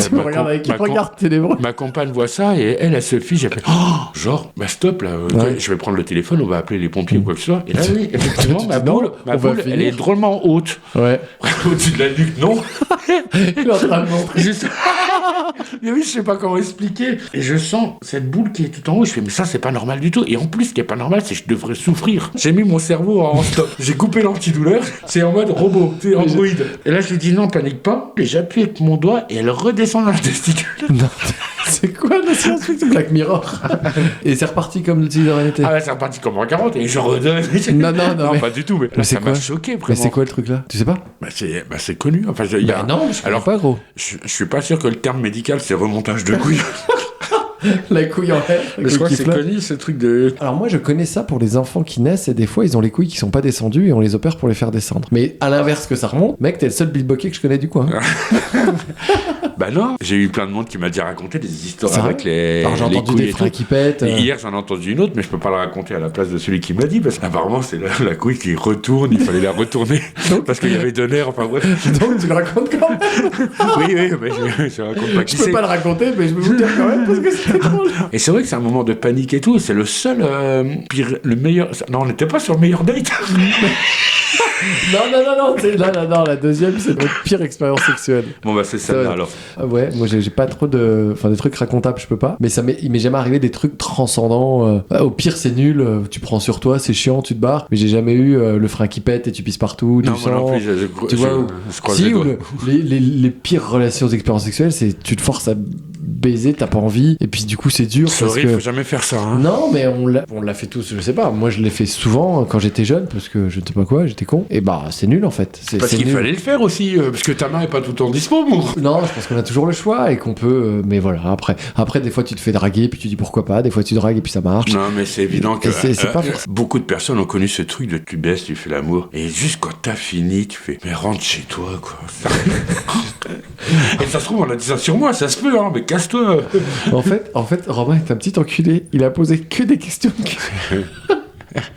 tu me regardes avec regarde ténébreux. Ma compagne voit ça et elle se fige, elle fait, genre, stop là, je vais prendre le téléphone, on va appeler les pompiers ou quoi que ce soit. Et là, oui, effectivement, ma boule, elle est drôlement haute. Ouais. Au-dessus de la nuque, non. Il est en train de montrer. Juste... Mais oui, je sais pas comment expliquer. Et je sens cette boule qui est tout en haut. Je fais, mais ça, c'est pas normal du tout. Et en plus, ce qui est pas normal, c'est que je devrais souffrir. J'ai mis mon cerveau en stop. J'ai coupé l'antidouleur. C'est en mode robot, tu sais, Android. Et là, je lui dis, non, panique pas. Et j'appuie avec mon doigt et elle redescend dans le testicule. Non. C'est quoi la science-fiction? Black Mirror. Et c'est reparti comme si de rien n'était. Ah ouais, c'est reparti comme en 40 et je redonne. Non, mais... pas du tout. Mais là, ça m'a choqué, vraiment. Mais c'est quoi le truc là? Tu sais pas? C'est connu. Enfin, non, je alors pas gros. Je suis pas sûr que le terme médical c'est remontage de couilles. La couille en l'air. Mais je crois que c'est connu ce truc de. Alors moi je connais ça pour les enfants qui naissent et des fois ils ont les couilles qui sont pas descendues et on les opère pour les faire descendre. Mais à l'inverse que ça remonte, mec, t'es le seul beatboquer que je connais du coin. Bah non, j'ai eu plein de monde qui m'a déjà raconté des histoires avec les. Alors j'ai entendu des freins qui pètent. Hier j'en ai entendu une autre, mais je peux pas la raconter à la place de celui qui m'a dit parce qu'apparemment c'est la couille qui retourne, il fallait la retourner parce qu'il y avait de l'air. Enfin bref. Donc tu le racontes quand même. Oui, mais je raconte pas. Je peux pas le raconter, mais je peux vous le dire quand même parce que c'est drôle. Et c'est vrai que c'est un moment de panique et tout. C'est le seul pire, le meilleur. Non, on n'était pas sur le meilleur date. Non, la deuxième, c'est notre pire expérience sexuelle. Bon, bah, c'est ça, alors. Ouais, moi, j'ai pas trop de. Enfin, des trucs racontables, je peux pas. Mais il m'est jamais arrivé des trucs transcendants. Au pire, c'est nul. Tu prends sur toi, c'est chiant, tu te barres. Mais j'ai jamais eu le frein qui pète et tu pisses partout, du sang. Non, plus, tu vois, si, ou les pires relations d'expérience sexuelle, c'est tu te forces à baiser, t'as pas envie, et puis du coup c'est dur. C'est horrible, faut jamais faire ça. Hein. Non, mais on l'a fait tous, je sais pas. Moi je l'ai fait souvent quand j'étais jeune, parce que je ne sais pas quoi, j'étais con. Et bah c'est nul en fait. Parce qu'il fallait le faire aussi, parce que ta main est pas tout le temps dispo, mon. Non, je pense qu'on a toujours le choix et qu'on peut. Mais voilà, après des fois tu te fais draguer, puis tu dis pourquoi pas. Des fois tu dragues et puis ça marche. Non, mais c'est évident que c'est pas beaucoup de personnes ont connu ce truc de tu baisses, tu fais l'amour, et juste quand t'as fini, tu fais mais rentre chez toi quoi. Et ça se trouve on a dit ça sur moi, ça se peut hein, mais casse-toi. En fait, Romain est un petit enculé. Il a posé que des questions.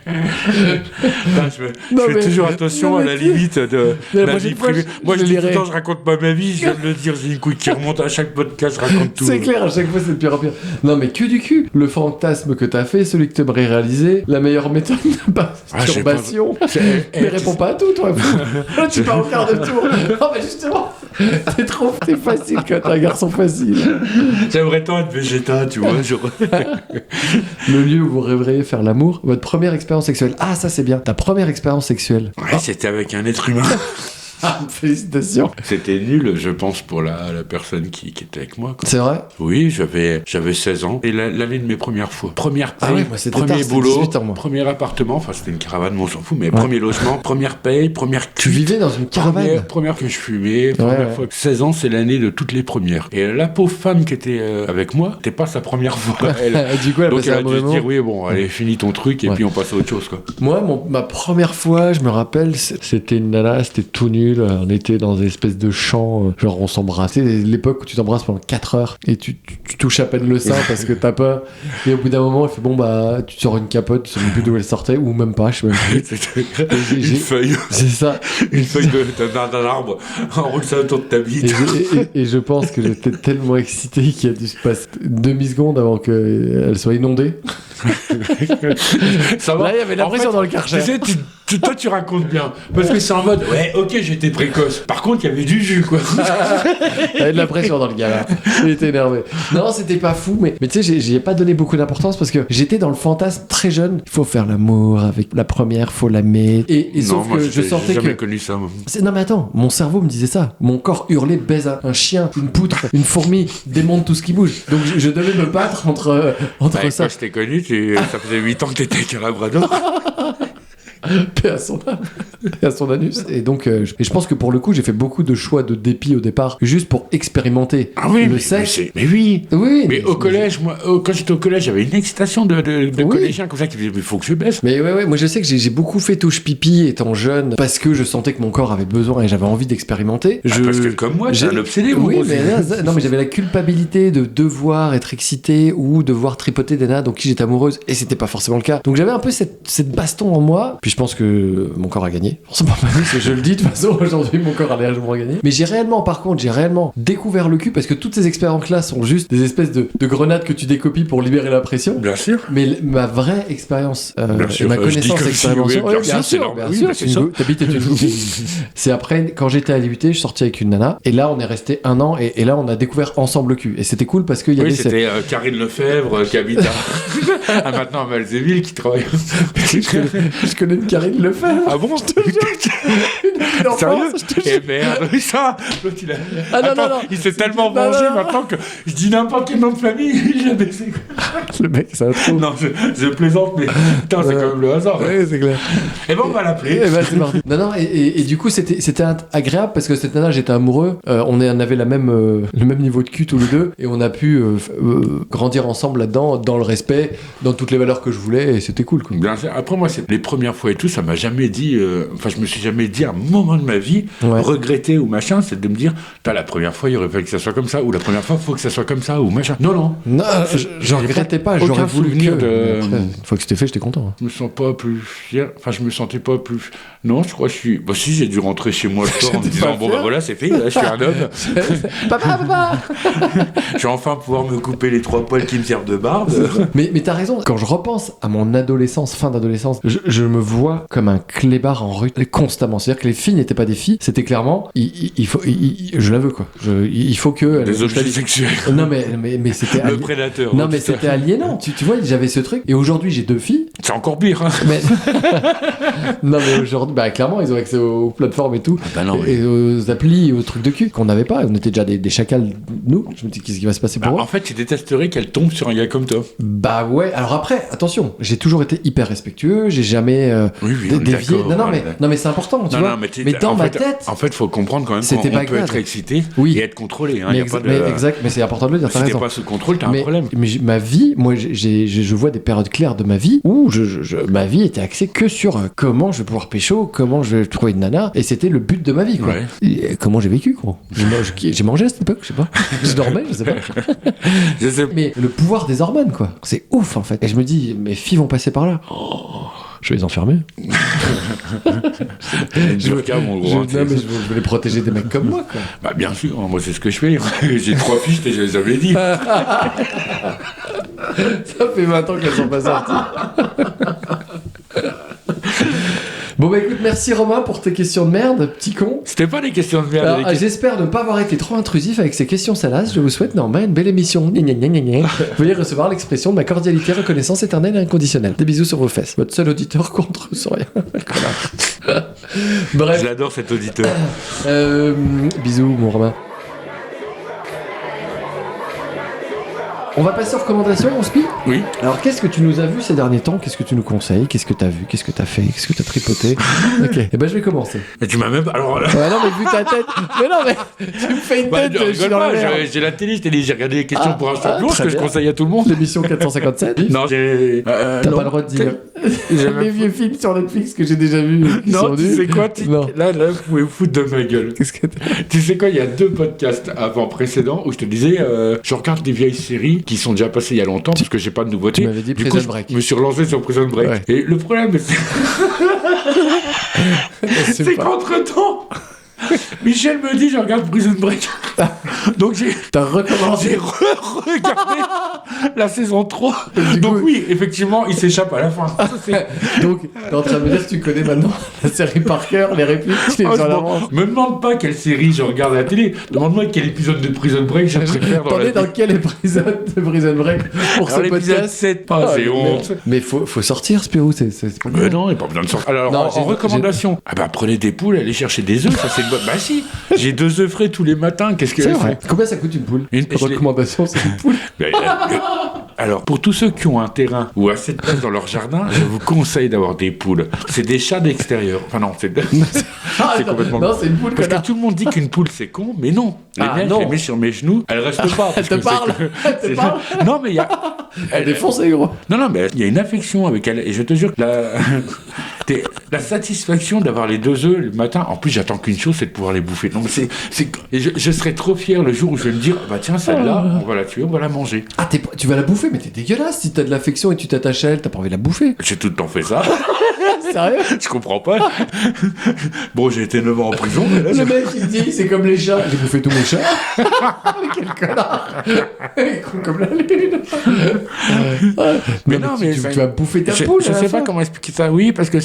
Je fais toujours attention à la limite de la vie privée. Moi, je dis tout le temps, je raconte pas ma vie, je viens de le dire, j'ai une couille qui remonte à chaque podcast, je raconte tout. C'est clair, à chaque fois, c'est de pire en pire. Non, mais que du cul. Le fantasme que t'as fait, celui que t'aimerais réaliser, la meilleure méthode de masturbation. Mais réponds pas à tout, toi. Tu pars au quart de tour. Non, mais justement, t'es facile quand t'es un garçon facile. J'aimerais tant être végéta, tu vois. Le lieu où vous rêveriez faire l'amour, votre première expérience sexuelle. Ah, ça c'est bien. Ta première expérience sexuelle. Ouais, c'était avec un être humain. Félicitations. C'était nul, je pense, pour la personne qui était avec moi. Quoi. C'est vrai? Oui, j'avais 16 ans. Et l'année de mes premières fois. Première paye, moi, premier boulot, 18 ans, moi. Premier appartement. Enfin, c'était une caravane, mais on s'en fout. Mais premier logement, première paye, première cuite. Tu vivais dans une caravane? Première que je fumais, première fois. 16 ans, c'est l'année de toutes les premières. Et la pauvre femme qui était avec moi, c'était pas sa première fois. Du coup, donc elle a dû se dire, oui, bon, allez, finis ton truc, et puis on passe à autre chose, quoi. Moi, ma première fois, je me rappelle, c'était une nana, c'était tout nul. On était dans des espèces de champs, genre on s'embrassait. L'époque où tu t'embrasses pendant 4 heures et tu touches à peine le sein parce que t'as peur. Et au bout d'un moment, elle fait bon, bah, tu sors une capote, tu sais même plus d'où elle sortait, ou même pas, je sais même plus. Une feuille. C'est ça. Une feuille d'un arbre. Enroule ça autour de ta bite. Et je pense que j'étais tellement excité qu'il a dû se passer une demi-seconde avant qu'elle soit inondée. Ça va. Là, il y avait la pression dans le Karcher. Tu sais, toi, tu racontes bien. Parce que c'est en mode, ouais, ok, j'étais précoce. Par contre, il y avait du jus, quoi. Il y avait de la pression dans le gars, là. Il était énervé. Non, c'était pas fou, mais tu sais, j'y ai pas donné beaucoup d'importance parce que j'étais dans le fantasme très jeune. Il faut faire l'amour avec la première, faut l'aimer. Et non, sauf moi, que je sentais jamais que. connu ça, moi. Non, mais attends, mon cerveau me disait ça. Mon corps hurlait, baise un chien, une poutre, une fourmi, démonte tout ce qui bouge. Donc je devais me battre entre ça. Quand je t'ai connu, ça faisait 8 ans que t'étais avec un labrador. Paix à son anus. Et donc, je pense que pour le coup, j'ai fait beaucoup de choix de dépit au départ, juste pour expérimenter le sexe. Mais oui. Mais au collège, moi, quand j'étais au collège, j'avais une excitation de collégiens comme ça qui disaient, mais faut que je baisse. Mais ouais, moi je sais que j'ai beaucoup fait touche pipi étant jeune parce que je sentais que mon corps avait besoin et j'avais envie d'expérimenter. Parce que comme moi, j'ai un obsédé. Oui, mais j'avais la culpabilité de devoir être excité ou devoir tripoter des nanas dont qui j'étais amoureuse et c'était pas forcément le cas. Donc j'avais un peu cette baston en moi. Puis Puis je pense que mon corps a gagné. Forcément, je le dis de toute façon, aujourd'hui, mon corps a largement gagné. Mais j'ai réellement découvert le cul parce que toutes ces expériences-là sont juste des espèces de grenades que tu décopies pour libérer la pression. Bien sûr. Mais ma vraie expérience, sûr, ma connaissance expérimentale, bien sûr, t'habites une c'est après, quand j'étais à l'IUT, je suis sorti avec une nana, et là, on est resté 1 an, et là, on a découvert ensemble le cul. Et c'était cool parce qu'il y avait... c'était Karine Lefebvre qui habite maintenant à Malzéville, qui travaille... je connais une Karine Lefebvre. Ah bon? Je te jure. Sérieux? Eh merde, ça, l'autre il a... non, il s'est tellement vengé maintenant que je dis n'importe quel nom de famille, il a baissé. Le mec, ça va trop. Non, je plaisante, mais putain, c'est quand même le hasard. Oui, c'est clair. Et bon, on va l'appeler. C'est parti. Non, et du coup, c'était agréable parce que cette nana, j'étais amoureux. On avait le même niveau de cul tous les deux, et on a pu grandir ensemble là-dedans, dans le respect, dans toutes les valeurs que je voulais, et c'était cool, quoi. Bien sûr. Après, moi, c'est les premières fois et tout, ça m'a jamais dit. Je me suis jamais dit à un moment de ma vie, regretter ou machin, c'est de me dire, la première fois, il aurait fallu que ça soit comme ça, ou la première fois, il faut que ça soit comme ça, ou machin. Non, je regrettais pas, j'aurais voulu que... Après, une fois que c'était fait, j'étais content. Je me sens pas plus fier, je me sentais pas plus... Non, je crois que je suis... si, j'ai dû rentrer chez moi le soir en me disant, voilà, c'est fait, là, je suis un homme. Papa Je vais enfin pouvoir me couper les 3 poils qui me servent de barbe. Mais t'as raison, quand je repense à mon adolescence, fin d'adolescence, je me vois comme un clébard en rue constamment. C'est-à-dire que les filles n'étaient pas des filles, c'était clairement, je la veux, quoi. Il faut que... Des objets sexuels. Non, mais c'était... Le prédateur. Non, mais c'était aliénant. Tu vois, j'avais ce truc. Et aujourd'hui, j'ai 2 filles. C'est encore pire, hein. Mais... non, mais aujourd'hui, clairement, ils ont accès aux plateformes et tout. Et aux applis et aux trucs de cul qu'on n'avait pas. On était déjà des chacals, nous. Je me dis, qu'est-ce qui va se passer pour eux? En fait, tu détesterais qu'elle tombe sur un gars comme toi. Bah ouais. Alors après, attention, j'ai toujours été hyper respectueux. J'ai jamais dévié. Non, mais c'est important, tu vois. Mais dans ma tête... En fait, il faut comprendre quand même qu'on peut être excité et être contrôlé. Hein. Exact, mais c'est important de le dire. Si t'es pas sous contrôle, t'as un problème. Mais ma vie, moi, je vois des périodes claires de ma vie où ma vie était axée que sur comment je vais pouvoir pécho, comment je vais trouver une nana, et c'était le but de ma vie, quoi. Et comment j'ai vécu, quoi. J'ai mangé à cette époque, je sais pas. Je dormais, je sais pas. Mais le pouvoir des hormones, quoi. C'est ouf, en fait. Et je me dis, mes filles vont passer par là. Je vais les enfermer. Je veux les protéger des mecs comme moi, quoi. Bah bien sûr, moi c'est ce que je fais. J'ai 3 filles, je te les avais dit. Ça fait 20 ans qu'elles sont pas sorties. Bon bah écoute, merci Romain pour tes questions de merde, petit con. C'était pas des questions de merde. Alors, j'espère ne pas avoir été trop intrusif avec ces questions salaces. Je vous souhaite normalement une belle émission. Veuillez recevoir l'expression de ma cordialité, reconnaissance éternelle et inconditionnelle. Des bisous sur vos fesses. Votre seul auditeur contre sans rien. Bref. Je l'adore cet auditeur. Bisous mon Romain. On va passer aux recommandations, on se pille ? Oui. Alors, qu'est-ce que tu nous as vu ces derniers temps ? Qu'est-ce que tu nous conseilles ? Qu'est-ce que t'as vu ? Qu'est-ce que t'as fait ? Qu'est-ce que t'as tripoté ? Ok, et ben je vais commencer. Mais tu m'as même pas... Alors là... Ouais, non, mais vu ta tête... Mais non, mais tu me fais une tête, je suis dans la merde. J'ai la télé, j'ai regardé les questions pour un champion, ce que je conseille à tout le monde. L'émission 457. Non, j'ai... T'as pas le droit de dire... Les vieux films sur Netflix que j'ai déjà vus. Non, tu sais quoi Là, vous pouvez vous foutre de ma gueule. Qu'est-ce que tu sais quoi, il y a 2 podcasts avant précédents où je te disais, je regarde des vieilles séries qui sont déjà passées il y a longtemps parce que j'ai pas de nouveautés. Tu m'avais dit Prison Break. Je me suis relancé sur Prison Break. Ouais. Et le problème, c'est qu'entre-temps, Michel me dit, je regarde Prison Break. Donc T'as recommencé. J'ai regardé la saison 3. Donc oui, effectivement, il s'échappe à la fin. Donc, t'es en train de me dire que tu connais maintenant la série par cœur, les répliques, les me demande pas quelle série je regarde à la télé. Demande-moi quel épisode de Prison Break je préfère dans la télé. T'en es dans quel épisode de Prison Break pour ce podcast 7, pas, j'ai honte. Mais faut sortir, Spirou, c'est pas mais non, il n'y a pas besoin de sortir. Alors, en recommandation, prenez des poules, allez chercher des œufs, ça c'est une bonne... Bah si, j'ai 2 œufs frais tous les matins, qu'est-ce que... C'est vrai. Combien ça coûte une poule? Une recommandation, c'est une poule. Alors, pour tous ceux qui ont un terrain ou assez de place dans leur jardin, je vous conseille d'avoir des poules. C'est des chats d'extérieur. Enfin non, c'est complètement... Non, c'est une poule. Parce que tout le monde dit qu'une poule, c'est con, mais non. Les miennes, je les mets sur mes genoux, elles restent pas. Elle te parle. Elle te parle. Non, mais il y a... Elle est défoncée, gros. Non, mais il y a une affection avec elle. Et je te jure que là... La satisfaction d'avoir les 2 œufs le matin, en plus j'attends qu'une chose, c'est de pouvoir les bouffer. Donc je serais trop fier le jour où je vais me dire, bah tiens, celle-là, on va la tuer, on va la manger. Ah, tu vas la bouffer, mais t'es dégueulasse. Si t'as de l'affection et tu t'attaches à elle, t'as pas envie de la bouffer. J'ai tout le temps fait ça. Sérieux? Je comprends pas. Bon, j'ai été 9 ans en prison. Mais là, le mec, il me dit, c'est comme les chats. J'ai bouffé tous mes chats. Quel connard. Il coule comme la lune. Mais non, mais tu vas bouffer ta poule. Je sais pas comment expliquer ça. Oui, parce que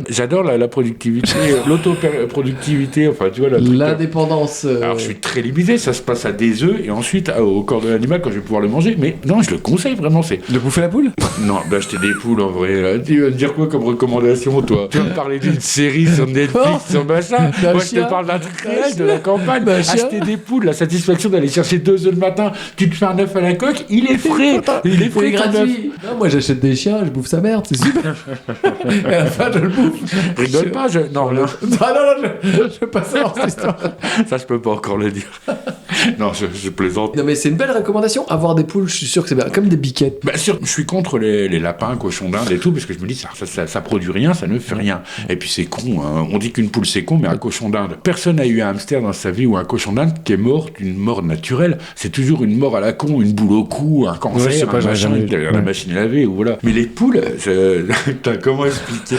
j'adore la productivité, l'autoproductivité, enfin, tu vois, l'indépendance. Alors, je suis très limité. Ça se passe à des œufs et ensuite au corps de l'animal quand je vais pouvoir le manger. Mais non, je le conseille vraiment. C'est de bouffer la poule? Non, d'acheter des poules en vrai. Là. Tu vas me dire quoi comme recommandation, toi? Tu vas me parler d'une série sur Netflix, sur machin. Moi, je te parle d'un truc réel de la campagne. Acheter des poules, la satisfaction d'aller chercher 2 œufs le matin, tu te fais un œuf à la coque, il est frais. Il est frais, gratuit. Non, moi, j'achète des chiens, je bouffe sa merde, c'est super. Et à la fin, je le bouffe. Rigole pas, non, je passe à cette histoire. Ça, je peux pas encore le dire. Non, je plaisante. Non, mais c'est une belle recommandation. Avoir des poules, je suis sûr que c'est bien. Comme des biquettes. Bah, sûr, je suis contre les lapins, cochons d'Inde et tout, parce que je me dis, ça produit rien, ça ne fait rien. Et puis c'est con, hein. On dit qu'une poule c'est con, mais un cochon d'Inde. Personne n'a eu un hamster dans sa vie ou un cochon d'Inde qui est mort d'une mort naturelle. C'est toujours une mort à la con, une boule au cou, un cancer, un machin, la machine à laver, ou voilà. Mais les poules, comment expliquer?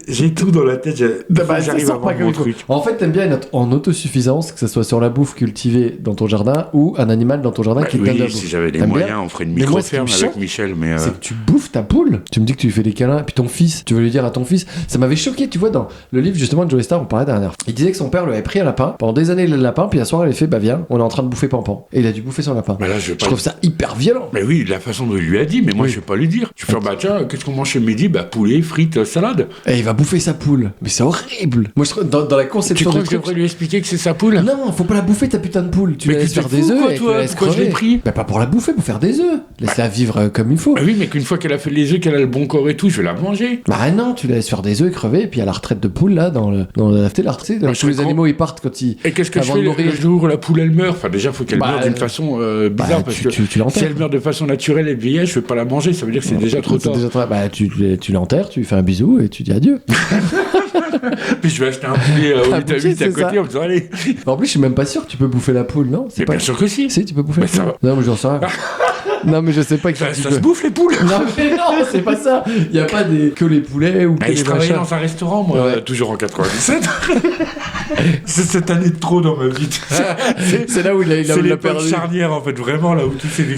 J'ai tout dans la tête, j'arrive à voir mon truc. En fait, t'aimes bien être en autosuffisance, que ce soit sur la bouffe cultivée dans ton jardin ou un animal dans ton jardin qui te donne de la bouffe. Si j'avais les moyens, on ferait une micro-ferme avec Michel, mais... C'est que tu bouffes ta poule. Tu me dis que tu lui fais des câlins, et puis ton fils, tu veux lui dire à ton fils, ça m'avait choqué, tu vois, dans le livre justement de Joey Starr, on parlait dernière. Il disait que son père lui avait pris un lapin, pendant des années il a le lapin, puis un soir il a fait, bah viens, on est en train de bouffer Pampan. Et il a dû bouffer son lapin. Bah là, je trouve ça hyper violent. Mais oui, la façon dont il lui a dit, mais moi je vais pas lui dire. Je vais faire, bah tiens, qu'est-ce qu'on mange chez midi? Bah poulet, frites, salade. Et il va bouffer sa poule. Mais c'est horrible. Moi je trouve, dans la conception tu crois que je devrais lui expliquer que c'est sa poule? Non, faut pas la bouffer ta putain de poule. Tu la laisses faire des œufs et tu la laisses crever. Je l'ai pris. Bah pas pour la bouffer, pour faire des œufs. Laisse-la vivre comme il faut. Bah oui, mais qu'une fois qu'elle a fait les œufs, qu'elle a le bon corps et tout, je vais la manger. Bah non, tu la laisses faire des œufs et crever, et puis à la retraite de poule, là, dans la retraite, tous les animaux ils partent quand ils. Et qu'est-ce que je fais le jour où la poule elle meurt? Enfin, déjà, faut qu'elle meure d'une façon bizarre, parce que si elle meurt de façon naturelle et vieillesse, je vais pas la manger, ça veut dire que c'est déjà trop tard. Bah tu l'enterres, tu lui fais un bisou et tu dis adieu. Puis je vais acheter un poulet au 8 à côté en me disant allez. En plus, je suis même pas sûr que tu peux bouffer la poule, non? C'est pas bien sûr que si. Si, tu peux bouffer la poule. Non, mais j'en sais rien. Non, mais je sais pas que ça se bouffe les poules. Non, mais non, c'est pas ça. Il y a pas que les poulets ou que les je travaillais dans un restaurant, moi, toujours en 97. C'est cette année de trop dans ma vie. C'est là où il a perdu. Charnière, en fait, vraiment, là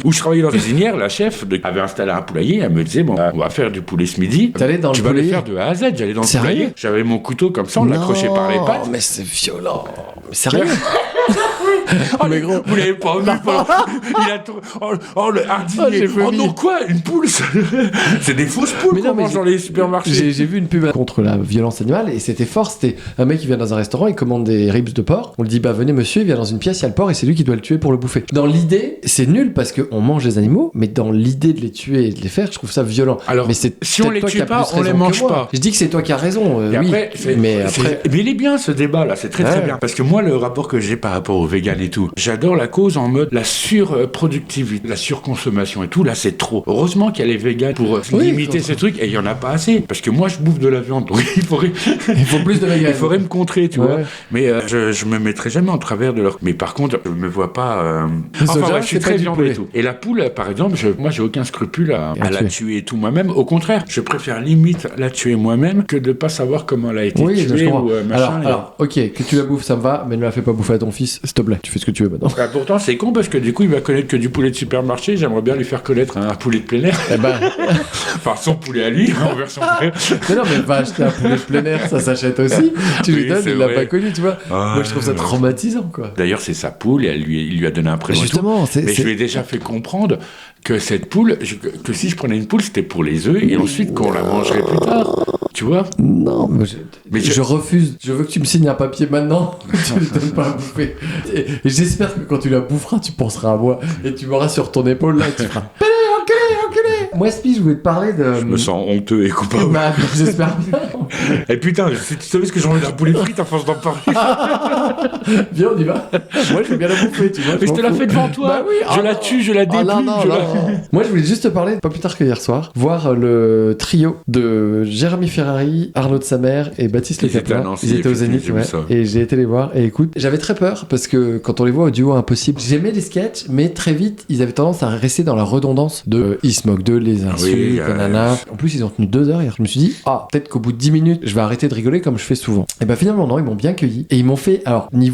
où je travaillais dans la cuisinière, la chef avait installé un poulailler, elle me disait, bon, on va faire du poulet ce midi. T'allais dans tu le vas le faire de A à Z. J'allais dans le poulailler. J'avais mon couteau comme ça, on l'accrochait par les pattes. Non, mais c'est violent. Mais sérieux? Oh, mais gros, vous l'avez pas vu. Il a tout. Oh, le hardinier. Oh non, quoi? Une poule? C'est des fausses poules qu'on mange dans les supermarchés. J'ai vu une pub contre la violence animale et c'était fort. C'était un mec qui vient dans un restaurant, il commande des ribs de porc. On lui dit, bah venez monsieur, il vient dans une pièce, il y a le porc et c'est lui qui doit le tuer pour le bouffer. Dans l'idée, c'est nul parce qu'on mange les animaux, mais dans l'idée de les tuer et de les faire, je trouve ça violent. Alors, mais c'est si on les tue pas, on les mange pas. Je dis que c'est toi qui as raison. Oui, après, mais il est bien ce débat là, c'est très très bien. Parce que moi, le rapport que j'ai par rapport aux véganes et tout, j'adore la cause en mode la surproductivité, la surconsommation et tout, là c'est trop. Heureusement qu'il y a les véganes pour limiter ces trucs et il y en a pas assez. Parce que moi je bouffe de la viande, donc il faut plus de véganes. Il faudrait me contrer, tu vois. Mais je me mettrai jamais en travers de leur. Mais par contre, je me vois pas. Enfin, je suis très viande et tout. Et la poule, par exemple, moi j'ai aucun scrupule à la tuer et tout moi-même. Au contraire, je préfère limite la tuer moi-même que de pas savoir comment elle a été tuée ou machin. Alors, ok, que tu la bouffes, ça me va, mais ne la fais pas bouffer à ton fils, s'il te plaît. Tu fais ce que tu veux maintenant. Bah, pourtant, c'est con parce que du coup, il va connaître que du poulet de supermarché. J'aimerais bien lui faire connaître un poulet de plein air. Enfin, son poulet à lui, en version plein. Mais non, mais va acheter un poulet de plein air, ça s'achète aussi. Tu lui donnes, il l'a pas connu, tu vois. Moi, je trouve ça traumatisant, quoi. D'ailleurs, c'est sa poule et il lui a donné un prénom. Justement, mais je lui ai déjà fait comprendre que cette poule, que si je prenais une poule, c'était pour les œufs et ensuite qu'on la mangerait plus tard. Tu vois? Non, mais je refuse. Je veux que tu me signes un papier maintenant. Tu ne donnes pas à bouffer. Et j'espère que quand tu la boufferas, tu penseras à moi et tu m'auras sur ton épaule là et tu feras enculé. Moi, Spi, je voulais te parler de... Je me sens honteux et coupable. Bah, j'espère bien. Et putain, si tu savais ce que j'ai envie d'un poulet frites à force d'en parler. Viens, on y va. Moi, je veux bien la bouffer, tu vois. Mais je te la fais devant toi. Bah oui. Je la tue, je la déplume. Non. Moi, je voulais juste te parler, pas plus tard que hier soir, voir le trio de Jérémy Ferrari, Arnaud de Samer et Baptiste Le Caplin. Ils étaient au Zénith, ouais. Et j'ai été les voir. Et écoute, j'avais très peur parce que quand on les voit au duo Impossible, j'aimais les sketchs, mais très vite, ils avaient tendance à rester dans la redondance de ils se moquent d'eux, les insultes, nanana. En plus, ils ont tenu 2 heures hier. Je me suis dit, peut-être qu'au bout de 10 minutes, je vais arrêter de rigoler comme je fais souvent. Et bah finalement, non, ils m'ont bien cueilli. Et ils m'ont fait, alors, ni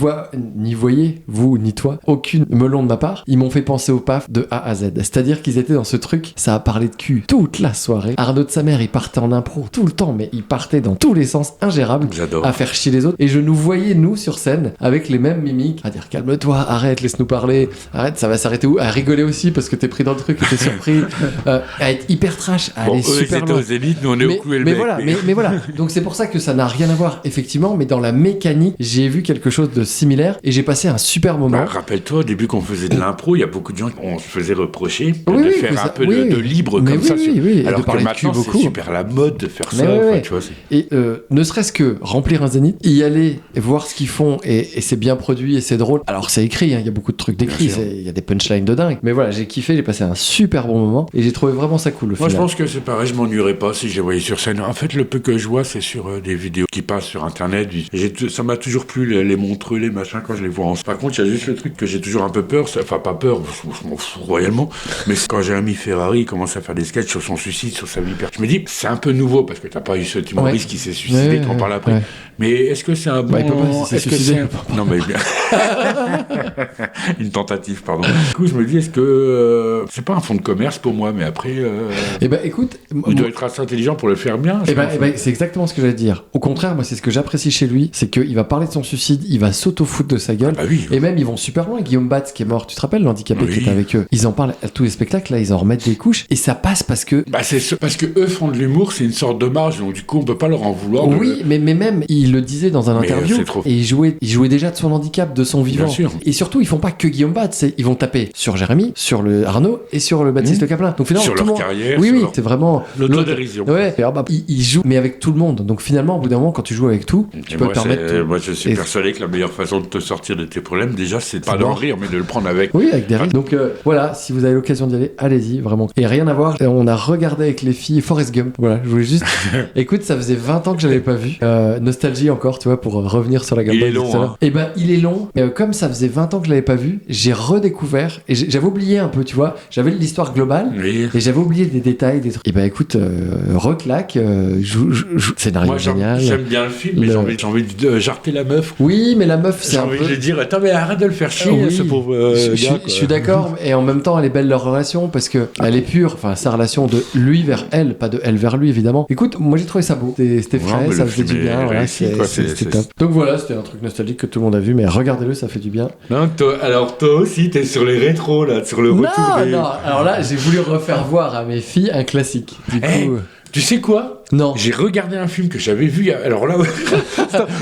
voyez, vous, ni toi, aucune melon de ma part, ils m'ont fait penser au PAF de A à Z. C'est-à-dire qu'ils étaient dans ce truc, ça a parlé de cul toute la soirée. Arnaud de Samer, il partait en impro tout le temps, mais il partait dans tous les sens ingérables. J'adore. À faire chier les autres. Et je nous voyais, nous, sur scène, avec les mêmes mimiques, à dire calme-toi, arrête, laisse-nous parler, arrête, ça va s'arrêter où? À rigoler aussi parce que t'es pris dans le truc et t'es surpris, à être hyper trash, à aller super loin. Eux, ils étaient aux Zénith, nous on est au cou et le bec. Mais voilà, donc c'est pour ça que ça n'a rien à voir, effectivement, mais dans la mécanique, j'ai vu quelque chose de similaire et j'ai passé un super moment. Rappelle-toi, au début qu'on faisait de l'impro, il y a beaucoup de gens qui se faisaient reprocher de faire un peu de libre comme ça. Alors que maintenant, c'est super la mode de faire ça. Tu vois, et ne serait-ce que remplir un Zénith, y aller, voir ce qu'ils font, et c'est bien produit et c'est drôle. Alors c'est écrit, il y a beaucoup de trucs d'écrit, il y a des punchlines de dingue. Mais voilà, j'ai kiffé, j'ai passé un super bon moment et j'ai trouvé vraiment ça cool. Moi, je pense que c'est pareil, je m'ennuierais pas si je les voyais sur scène. En fait, le peu que je vois, c'est sur des vidéos qui passent sur internet. Ça m'a toujours plu, les montreux, les machins, quand je les vois en... Par contre, il y a juste le truc que j'ai toujours un peu peur, enfin pas peur, je m'en fous royalement, mais quand Jérémy Ferrari commence à faire des sketchs sur son suicide, sur sa vie personnelle, je me dis, c'est un peu nouveau parce que t'as pas eu ce humoriste qui s'est suicidé, t'en parles après. Mais est-ce que c'est un bon... il peut pas, s'il s'est suicidé. Non, mais bien... Une tentative, pardon. Du coup, je me dis, est-ce que c'est pas un fonds de commerce pour moi, mais après... Eh ben, écoute... Il doit être assez intelligent pour le faire bien. C'est exactement ce que j'allais dire. Au contraire, moi, c'est ce que j'apprécie chez lui, c'est qu'il va parler de son suicide, il va s'auto-foutre de sa gueule, et même, ils vont super loin. Guillaume Batz, qui est mort, tu te rappelles, l'handicapé qui était avec eux, ils en parlent à tous les spectacles, là, ils en remettent des couches, et ça passe parce que... parce que eux font de l'humour, c'est une sorte de marge, donc du coup, on peut pas leur en vouloir. Oui, mais même, il le disait dans un interview, et il jouait déjà de son handicap, de son vivant. Bien sûr. Et surtout, ils font pas que Guillaume Batz, ils vont taper sur Jérémy, sur le Arnaud, et sur le Baptiste Le Caplin. Donc finalement, sur tout leur le monde... carrière, oui, c'est vraiment... L'autodérision. Ouais, il joue, mais avec tout le monde. Donc finalement, au bout d'un moment, quand tu joues avec tout, tu peux te permettre... Moi, je suis persuadé que la meilleure façon de te sortir de tes problèmes, déjà, c'est pas d'en rire, mais de le prendre avec. Oui, avec des rires. Donc voilà, si vous avez l'occasion d'y aller, allez-y, vraiment. Et rien à voir, on a regardé avec les filles Forrest Gump. Voilà, je voulais juste... Écoute, ça faisait 20 ans que je l'avais pas vu. Nostalgie encore, tu vois, pour revenir sur la gamme. Il est long, hein. Et ben, il est long. Comme ça faisait 20 ans que je l'avais pas vu, j'ai redécouvert, et j'avais oublié un peu, tu vois, j'avais l'histoire globale, et j'avais oublié des détails, des trucs. Et ben écoute, reclaque, scénario génial. J'aime bien le film, mais j'ai envie de jarter la meuf. Oui, mais la meuf, c'est j'ai envie de lui dire, attends, mais arrête de le faire chier, ce pauvre gars. Je suis d'accord, et en même temps, elle est belle leur relation, parce que elle est pure, enfin, sa relation de lui vers elle, pas de elle vers lui, évidemment. Écoute, moi j'ai trouvé ça beau, c'était frais, ça faisait du bien, voilà, c'était top. Donc voilà, c'était un truc nostalgique que tout le monde a vu, mais regardez-le, ça fait du bien. Non, alors toi aussi, t'es sur les rétros, là, sur le retour des... Non, alors là, j'ai voulu refaire voir à mes filles un classique. Du coup... Tu sais quoi ? Non. J'ai regardé un film que j'avais vu. Alors là,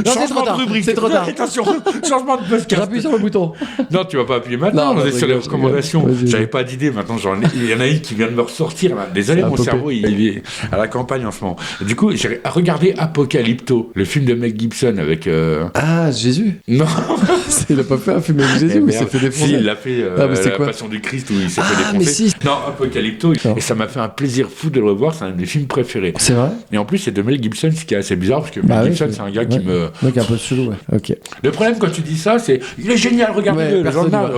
changement de rubrique. C'est trop tard. Attention, changement de podcast. J'appuie sur le bouton. Non, tu vas pas appuyer maintenant. On est sur les recommandations. Vas-y. J'avais pas d'idée. Maintenant, il y en a une qui vient de me ressortir. Là. Désolé, mon cerveau, il est à la campagne en ce moment. Du coup, j'ai regardé Apocalypto, le film de Mel Gibson avec. Ah, Jésus. Non. Il a pas fait un film avec Jésus ou il s'est fait défoncer. Si, il a fait La Passion du Christ où il s'est fait défoncer. Mais si. Non, Apocalypto. Et ça m'a fait un plaisir fou de le revoir. C'est un des films préférés. C'est vrai. Et en plus, c'est de Mel Gibson, ce qui est assez bizarre, parce que Mel Gibson, c'est un gars qui me... Donc un peu chelou, ouais. Ok. Le problème, quand tu dis ça, c'est... Il est génial, regardez-le.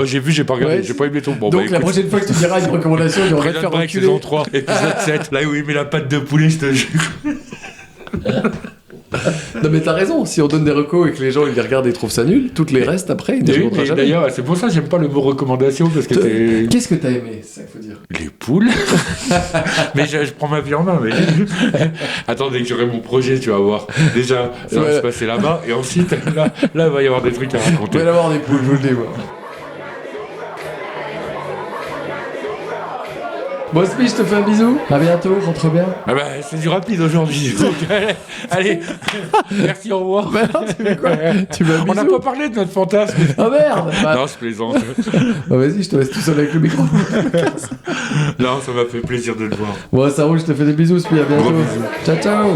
J'ai vu, j'ai pas regardé, j'ai pas aimé ton... Bon, donc la prochaine fois que tu diras une recommandation, il devrait te faire reculer. Saison 3, épisode 7, là où il met la patte de poulet, je te jure. Non mais t'as raison, si on donne des recos et que les gens ils les regardent et trouvent ça nul, toutes les restes après ils ne regarderont jamais. D'ailleurs, c'est pour ça que j'aime pas le mot recommandation, parce que Qu'est-ce que t'as aimé, c'est ça qu'il faut dire. Les poules. Mais je prends ma vie en main, mais... Attends, dès que j'aurai mon projet, tu vas voir. Déjà, ça va se passer là-bas, et ensuite, là, il va y avoir des trucs à raconter. Il va y avoir des poules, je vous le dis, moi. Bon, Spi, je te fais un bisou. À bientôt, rentre bien. Ah bah, c'est du rapide aujourd'hui. Donc, allez, merci, au revoir. Bah non, tu fais quoi? Tu veux un bisou? On n'a pas parlé de notre fantasme. Oh merde. Non, je plaisante. Bah vas-y, je te laisse tout seul avec le micro. Non, ça m'a fait plaisir de te voir. Bon, ça roule, je te fais des bisous, Spi, à bientôt. Gros bisous. Ciao, ciao.